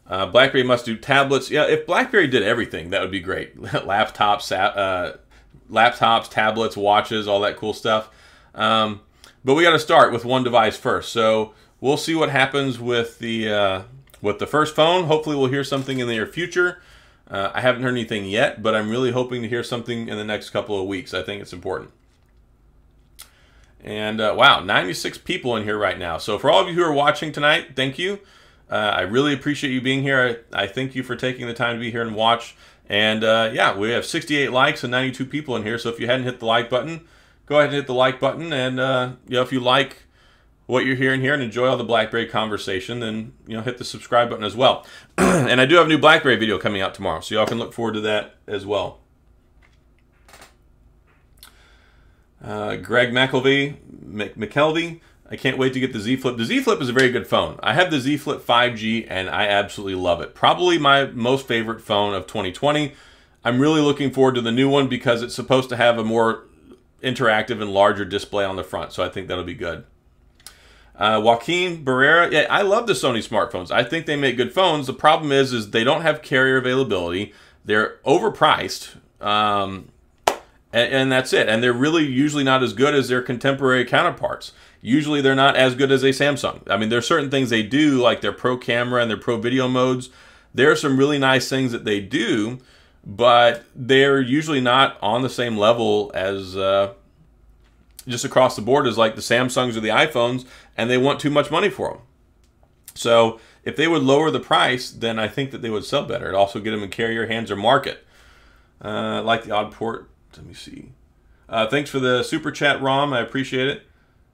BlackBerry must do tablets. Yeah, if BlackBerry did everything, that would be great. Laptops, tablets, watches, all that cool stuff. But we got to start with one device first. So we'll see what happens with the first phone. Hopefully, we'll hear something in the near future. I haven't heard anything yet, but I'm really hoping to hear something in the next couple of weeks. I think it's important. And wow, 96 people in here right now. So for all of you who are watching tonight, thank you. I really appreciate you being here. I thank you for taking the time to be here and watch. And yeah, we have 68 likes and 92 people in here. So if you hadn't hit the like button, go ahead and hit the like button. And you know, if you like what you're hearing here and enjoy all the BlackBerry conversation, then you know, hit the subscribe button as well. And I do have a new BlackBerry video coming out tomorrow, so y'all can look forward to that as well. Greg McKelvey, I can't wait to get the Z Flip. The Z Flip is a very good phone. I have the Z Flip 5G, and I absolutely love it. Probably my most favorite phone of 2020. I'm really looking forward to the new one because it's supposed to have a more interactive and larger display on the front, so I think that'll be good. Joaquin Barrera, yeah, I love the Sony smartphones. I think they make good phones. The problem is they don't have carrier availability. They're overpriced, and that's it. And they're really usually not as good as their contemporary counterparts. Usually they're not as good as a Samsung. I mean, there are certain things they do, like their pro camera and their pro video modes. There are some really nice things that they do, but they're usually not on the same level as just across the board as like the Samsungs or the iPhones, and they want too much money for them. So if they would lower the price, then I think that they would sell better. It'd also get them in carrier hands or market. Like the odd port. Let me see. Thanks for the super chat, Rom. I appreciate it.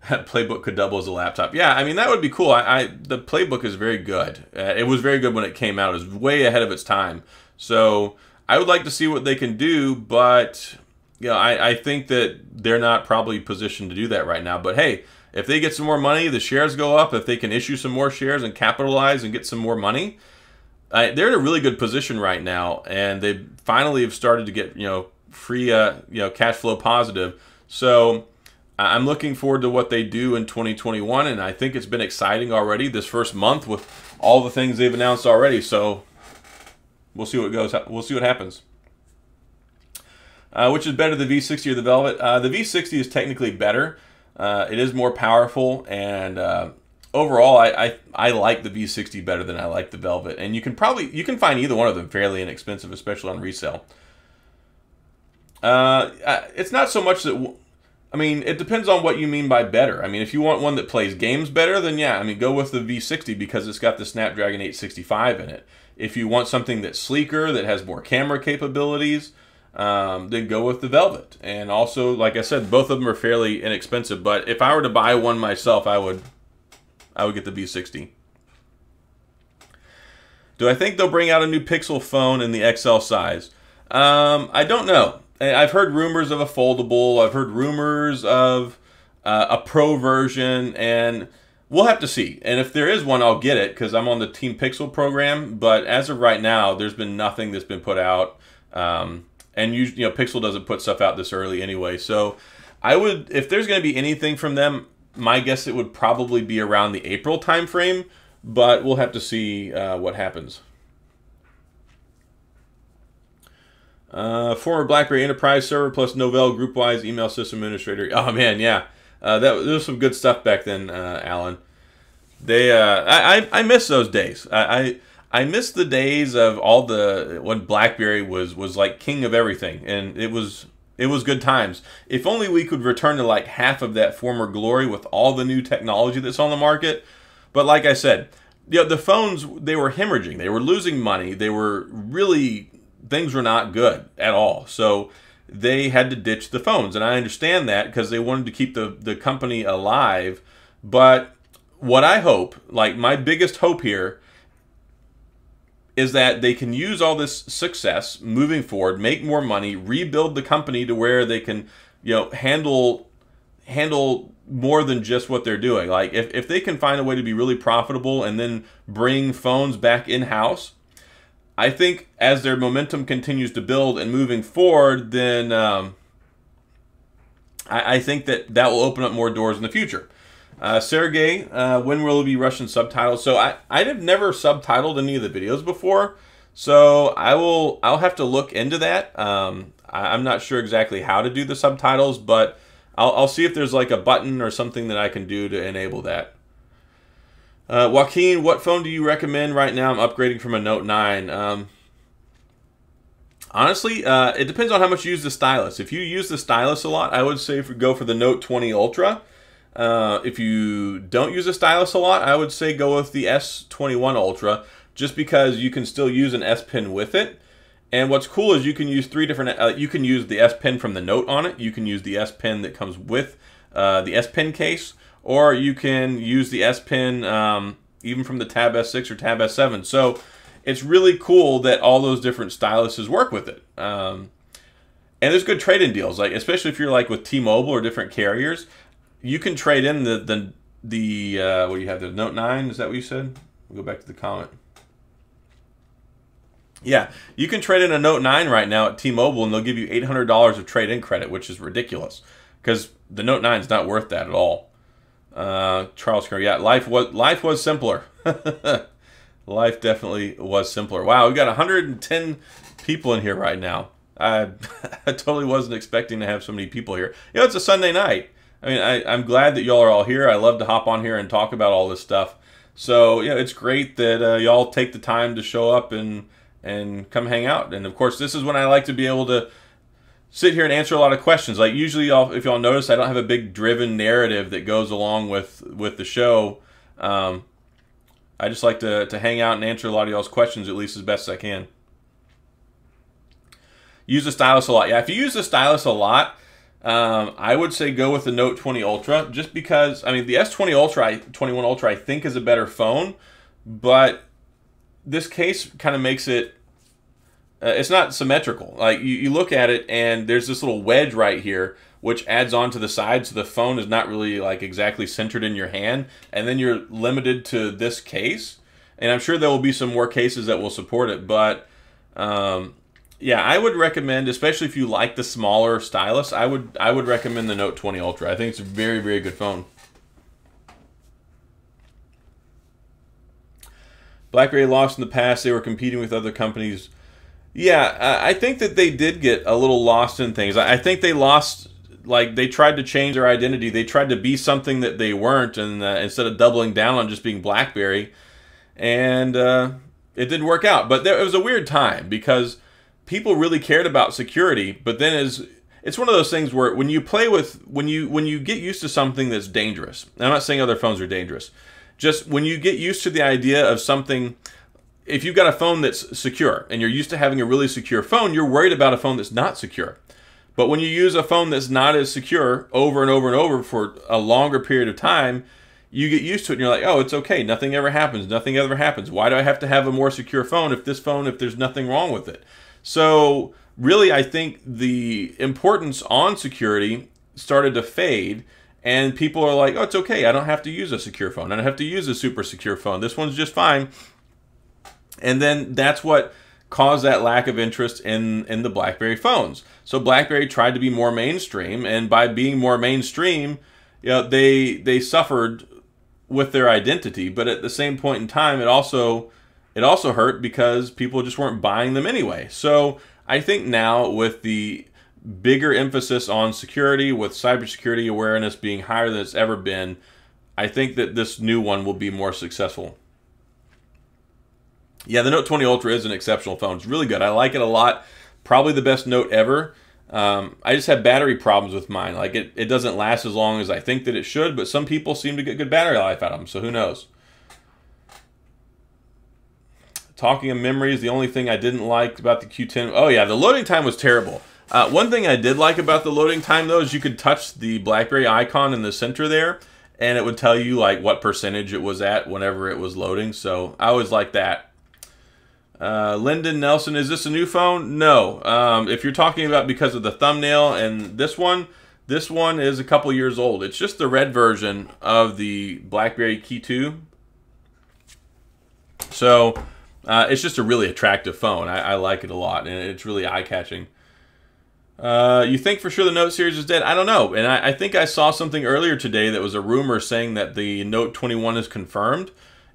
That Playbook could double as a laptop. Yeah, I mean, that would be cool. The Playbook is very good. It was very good when it came out. It was way ahead of its time. So I would like to see what they can do, but you know, I think that they're not probably positioned to do that right now. But hey, if they get some more money, the shares go up. If they can issue some more shares and capitalize and get some more money, they're in a really good position right now. And they finally have started to get, you know, free, cash flow positive. So I'm looking forward to what they do in 2021, and I think it's been exciting already this first month with all the things they've announced already. So we'll see what goes. We'll see what happens. Which is better, the V60 or the Velvet? The V60 is technically better. It is more powerful, and overall, I like the V60 better than I like the Velvet. And you can find either one of them fairly inexpensive, especially on resale. It's not so much that. I mean, it depends on what you mean by better. I mean, if you want one that plays games better, then yeah, I mean, go with the V60 because it's got the Snapdragon 865 in it. If you want something that's sleeker, that has more camera capabilities, then go with the Velvet. And also, like I said, both of them are fairly inexpensive. But if I were to buy one myself, I would get the V60. Do I think they'll bring out a new Pixel phone in the XL size? I don't know. I've heard rumors of a foldable. I've heard rumors of a Pro version, and we'll have to see. And if there is one, I'll get it because I'm on the Team Pixel program. But as of right now, there's been nothing that's been put out. And usually, you know, Pixel doesn't put stuff out this early anyway. So I would, if there's going to be anything from them, my guess it would probably be around the April timeframe. But we'll have to see what happens. Former BlackBerry Enterprise server plus Novell GroupWise email system administrator. Oh man, yeah, there was some good stuff back then, Alan. I miss those days. I miss the days of all when BlackBerry was like king of everything, and it was good times. If only we could return to like half of that former glory with all the new technology that's on the market. But like I said, you know, the phones, they were hemorrhaging. They were losing money. They were really. Things were not good at all. So they had to ditch the phones. And I understand that because they wanted to keep the company alive. But what I hope, like my biggest hope here, is that they can use all this success moving forward, make more money, rebuild the company to where they can, you know, handle more than just what they're doing. Like if they can find a way to be really profitable and then bring phones back in-house, I think as their momentum continues to build and moving forward, then I think that will open up more doors in the future. Sergey, when will it be Russian subtitles? So I've never subtitled any of the videos before, so I'll have to look into that. I'm not sure exactly how to do the subtitles, but I'll see if there's like a button or something that I can do to enable that. Joaquin, what phone do you recommend right now? I'm upgrading from a Note 9. Honestly, it depends on how much you use the stylus. If you use the stylus a lot, I would say go for the Note 20 Ultra. If you don't use the stylus a lot, I would say go with the S21 Ultra, just because you can still use an S Pen with it. And what's cool is you can use three different. You can use the S Pen from the Note on it. You can use the S Pen that comes with the S Pen case, or you can use the S Pen even from the Tab S6 or Tab S7. So it's really cool that all those different styluses work with it. And there's good trade-in deals, like especially if you're like with T-Mobile or different carriers. You can trade in the what do you have, the Note 9? Is that what you said? We'll go back to the comment. Yeah, you can trade in a Note 9 right now at T-Mobile, and they'll give you $800 of trade-in credit, which is ridiculous because the Note 9 is not worth that at all. Charles Kerr, yeah, life was simpler. Life definitely was simpler. Wow, we got 110 people in here right now. I totally wasn't expecting to have so many people here. You know, it's a Sunday night. I mean, I'm glad that y'all are all here. I love to hop on here and talk about all this stuff. So, you know, it's great that y'all take the time to show up and come hang out. And, of course, this is when I like to be able to sit here and answer a lot of questions. Like, usually, if y'all notice, I don't have a big driven narrative that goes along with the show. I just like to hang out and answer a lot of y'all's questions, at least as best as I can. Use the stylus a lot. Yeah, if you use the stylus a lot, I would say go with the Note 20 Ultra, just because, I mean, the S20 Ultra, 21 Ultra, I think is a better phone, but this case kind of makes it, it's not symmetrical. Like, you look at it, and there's this little wedge right here, which adds on to the side, so the phone is not really, like, exactly centered in your hand, and then you're limited to this case, and I'm sure there will be some more cases that will support it, but, yeah, I would recommend, especially if you like the smaller stylus, I would recommend the Note 20 Ultra. I think it's a very, very good phone. BlackBerry lost in the past. They were competing with other companies. Yeah, I think that they did get a little lost in things. I think they lost, like, they tried to change their identity. They tried to be something that they weren't, and instead of doubling down on just being BlackBerry, and it didn't work out. But it was a weird time because people really cared about security, but then it's one of those things where when you play with, when you get used to something that's dangerous, and I'm not saying other phones are dangerous, just when you get used to the idea of something, if you've got a phone that's secure and you're used to having a really secure phone, you're worried about a phone that's not secure. But when you use a phone that's not as secure over and over and over for a longer period of time, you get used to it and you're like, oh, it's okay, nothing ever happens, nothing ever happens. Why do I have to have a more secure phone if there's nothing wrong with it? So really, I think the importance on security started to fade, and people are like, oh, it's okay, I don't have to use a secure phone. I don't have to use a super secure phone. This one's just fine. And then that's what caused that lack of interest in the BlackBerry phones. So BlackBerry tried to be more mainstream, and by being more mainstream, you know, they suffered with their identity. But at the same point in time, it also hurt because people just weren't buying them anyway. So I think now with the bigger emphasis on security, with cybersecurity awareness being higher than it's ever been, I think that this new one will be more successful. Yeah, the Note 20 Ultra is an exceptional phone. It's really good. I like it a lot. Probably the best Note ever. I just have battery problems with mine. Like, it doesn't last as long as I think that it should, but some people seem to get good battery life out of them, so who knows? Talking of memories, the only thing I didn't like about the Q10... Oh, yeah, the loading time was terrible. One thing I did like about the loading time, though, is you could touch the BlackBerry icon in the center there, and it would tell you, like, what percentage it was at whenever it was loading. So I always like that. Lyndon Nelson, is this a new phone? No. If you're talking about because of the thumbnail and this one is a couple years old. It's just the red version of the BlackBerry KEY2. So it's just a really attractive phone. I like it a lot, and it's really eye-catching. You think for sure the Note series is dead? I don't know. And I think I saw something earlier today that was a rumor saying that the Note 21 is confirmed.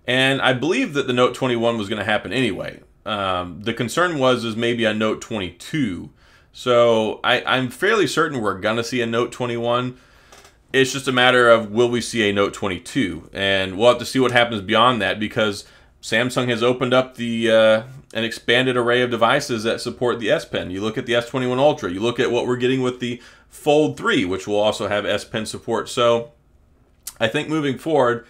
And I believe that the Note 21 was going to happen anyway. The concern is maybe a Note 22. So I'm fairly certain we're going to see a Note 21. It's just a matter of, will we see a Note 22? And we'll have to see what happens beyond that, because Samsung has opened up an expanded array of devices that support the S Pen. You look at the S21 Ultra. You look at what we're getting with the Fold 3, which will also have S Pen support. So I think moving forward,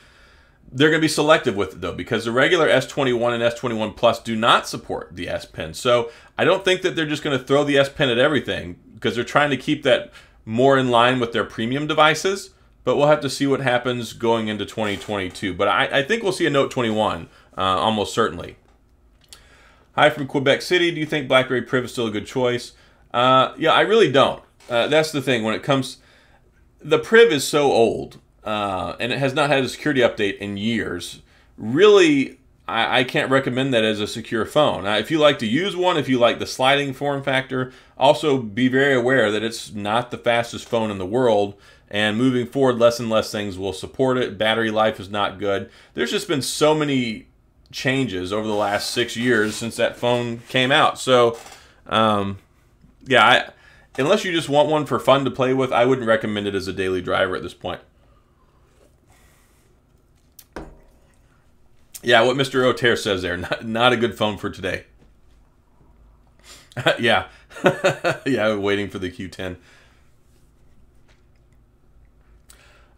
they're going to be selective with it, though, because the regular S21 and S21 Plus do not support the S Pen. So I don't think that they're just going to throw the S Pen at everything, because they're trying to keep that more in line with their premium devices. But we'll have to see what happens going into 2022. But I think we'll see a Note 21, almost certainly. Hi from Quebec City. Do you think BlackBerry Priv is still a good choice? Yeah, I really don't. That's the thing. When it comes... The Priv is so old, and it has not had a security update in years. Really, I can't recommend that as a secure phone. If you like to use one, if you like the sliding form factor, also be very aware that it's not the fastest phone in the world. And moving forward, less and less things will support it. Battery life is not good. There's just been so many changes over the last 6 years since that phone came out. So, yeah, unless you just want one for fun to play with, I wouldn't recommend it as a daily driver at this point. Yeah, what Mr. Otair says there, not a good phone for today. Yeah, yeah, waiting for the Q10.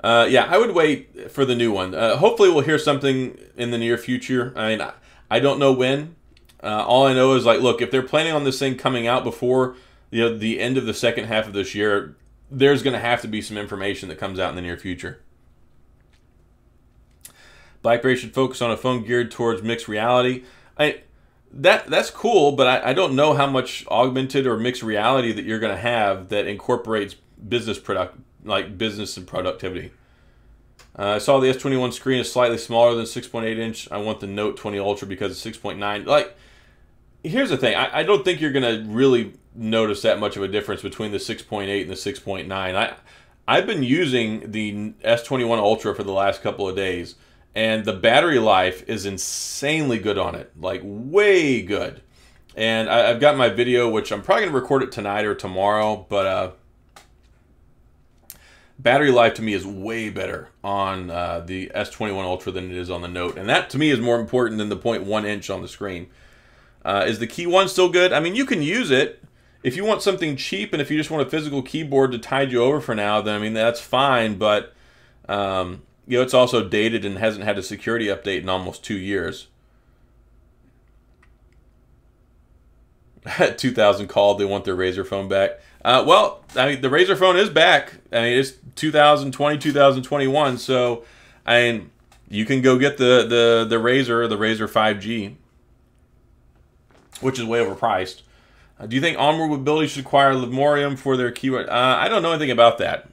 Yeah, I would wait for the new one. Hopefully we'll hear something in the near future. I mean, I don't know when. All I know is, like, look, if they're planning on this thing coming out before the end of the second half of this year, there's going to have to be some information that comes out in the near future. BlackBerry should focus on a phone geared towards mixed reality. That's cool, but I don't know how much augmented or mixed reality that you're going to have that incorporates business and productivity. I saw the S21 screen is slightly smaller than 6.8 inch. I want the Note 20 Ultra because it's 6.9. Like, here's the thing. I don't think you're going to really notice that much of a difference between the 6.8 and the 6.9. I've been using the S21 Ultra for the last couple of days, and the battery life is insanely good on it. Like, way good. And I've got my video, which I'm probably going to record it tonight or tomorrow, but battery life to me is way better on the S21 Ultra than it is on the Note. And that to me is more important than the 0.1 inch on the screen. Is the Key1 still good? I mean, you can use it. If you want something cheap and if you just want a physical keyboard to tide you over for now, then I mean, that's fine. But, it's also dated and hasn't had a security update in almost 2 years. 2000 called, they want their Razr phone back. Well, I mean, the Razr phone is back. I mean, it's 2020, 2021. So, I mean, you can go get the Razr, the Razr 5G, which is way overpriced. Do you think OnwardMobility should acquire Lemurium for their keyword? I don't know anything about that.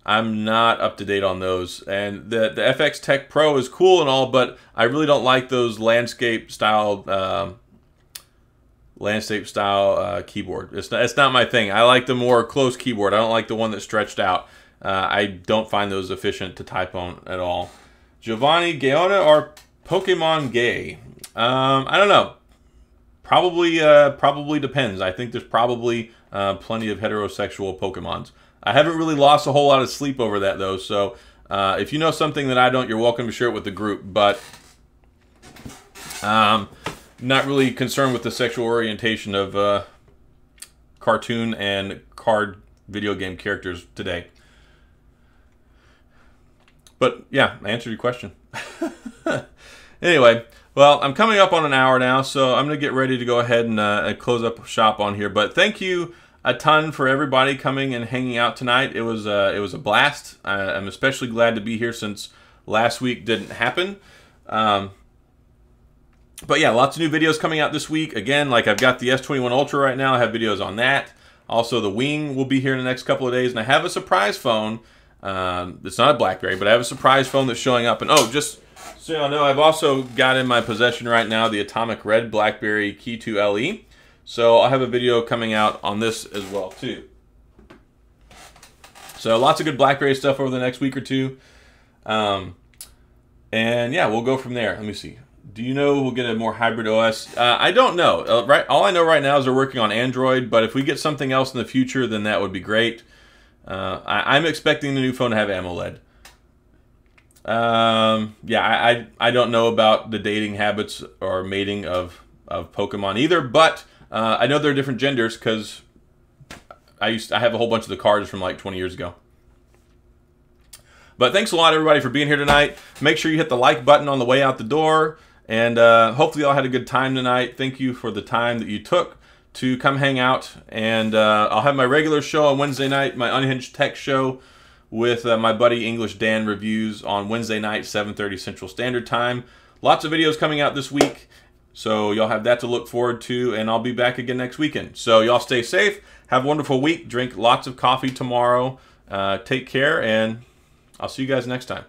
I'm not up to date on those. And the FX Tech Pro is cool and all, but I really don't like those landscape style keyboard. It's not my thing. I like the more close keyboard. I don't like the one that's stretched out. I don't find those efficient to type on at all. Giovanni, Gaona or Pokemon gay? I don't know. Probably depends. I think there's probably plenty of heterosexual Pokemons. I haven't really lost a whole lot of sleep over that, though. So if you know something that I don't, you're welcome to share it with the group. But not really concerned with the sexual orientation of cartoon and card video game characters today. But yeah, I answered your question. Anyway, well, I'm coming up on an hour now, so I'm going to get ready to go ahead and close up shop on here. But thank you a ton for everybody coming and hanging out tonight. It was a blast. I'm especially glad to be here since last week didn't happen. But yeah, lots of new videos coming out this week. Again, like I've got the S21 Ultra right now. I have videos on that. Also, the Wing will be here in the next couple of days. And I have a surprise phone. It's not a BlackBerry, but I have a surprise phone that's showing up. And oh, just so y'all know, I've also got in my possession right now the Atomic Red BlackBerry KEY2 LE. So I'll have a video coming out on this as well too. So lots of good BlackBerry stuff over the next week or two. And yeah, we'll go from there. Let me see. Do you know we'll get a more hybrid OS? I don't know. Right. All I know right now is they're working on Android, but if we get something else in the future, then that would be great. I'm expecting the new phone to have AMOLED. Yeah, I don't know about the dating habits or mating of Pokemon either, but I know there are different genders because I have a whole bunch of the cards from like 20 years ago. But thanks a lot, everybody, for being here tonight. Make sure you hit the like button on the way out the door. And hopefully you all had a good time tonight. Thank you for the time that you took to come hang out. And I'll have my regular show on Wednesday night, my Unhinged Tech show with my buddy English Dan Reviews on Wednesday night, 7:30 Central Standard Time. Lots of videos coming out this week. So y'all have that to look forward to. And I'll be back again next weekend. So y'all stay safe. Have a wonderful week. Drink lots of coffee tomorrow. Take care. And I'll see you guys next time.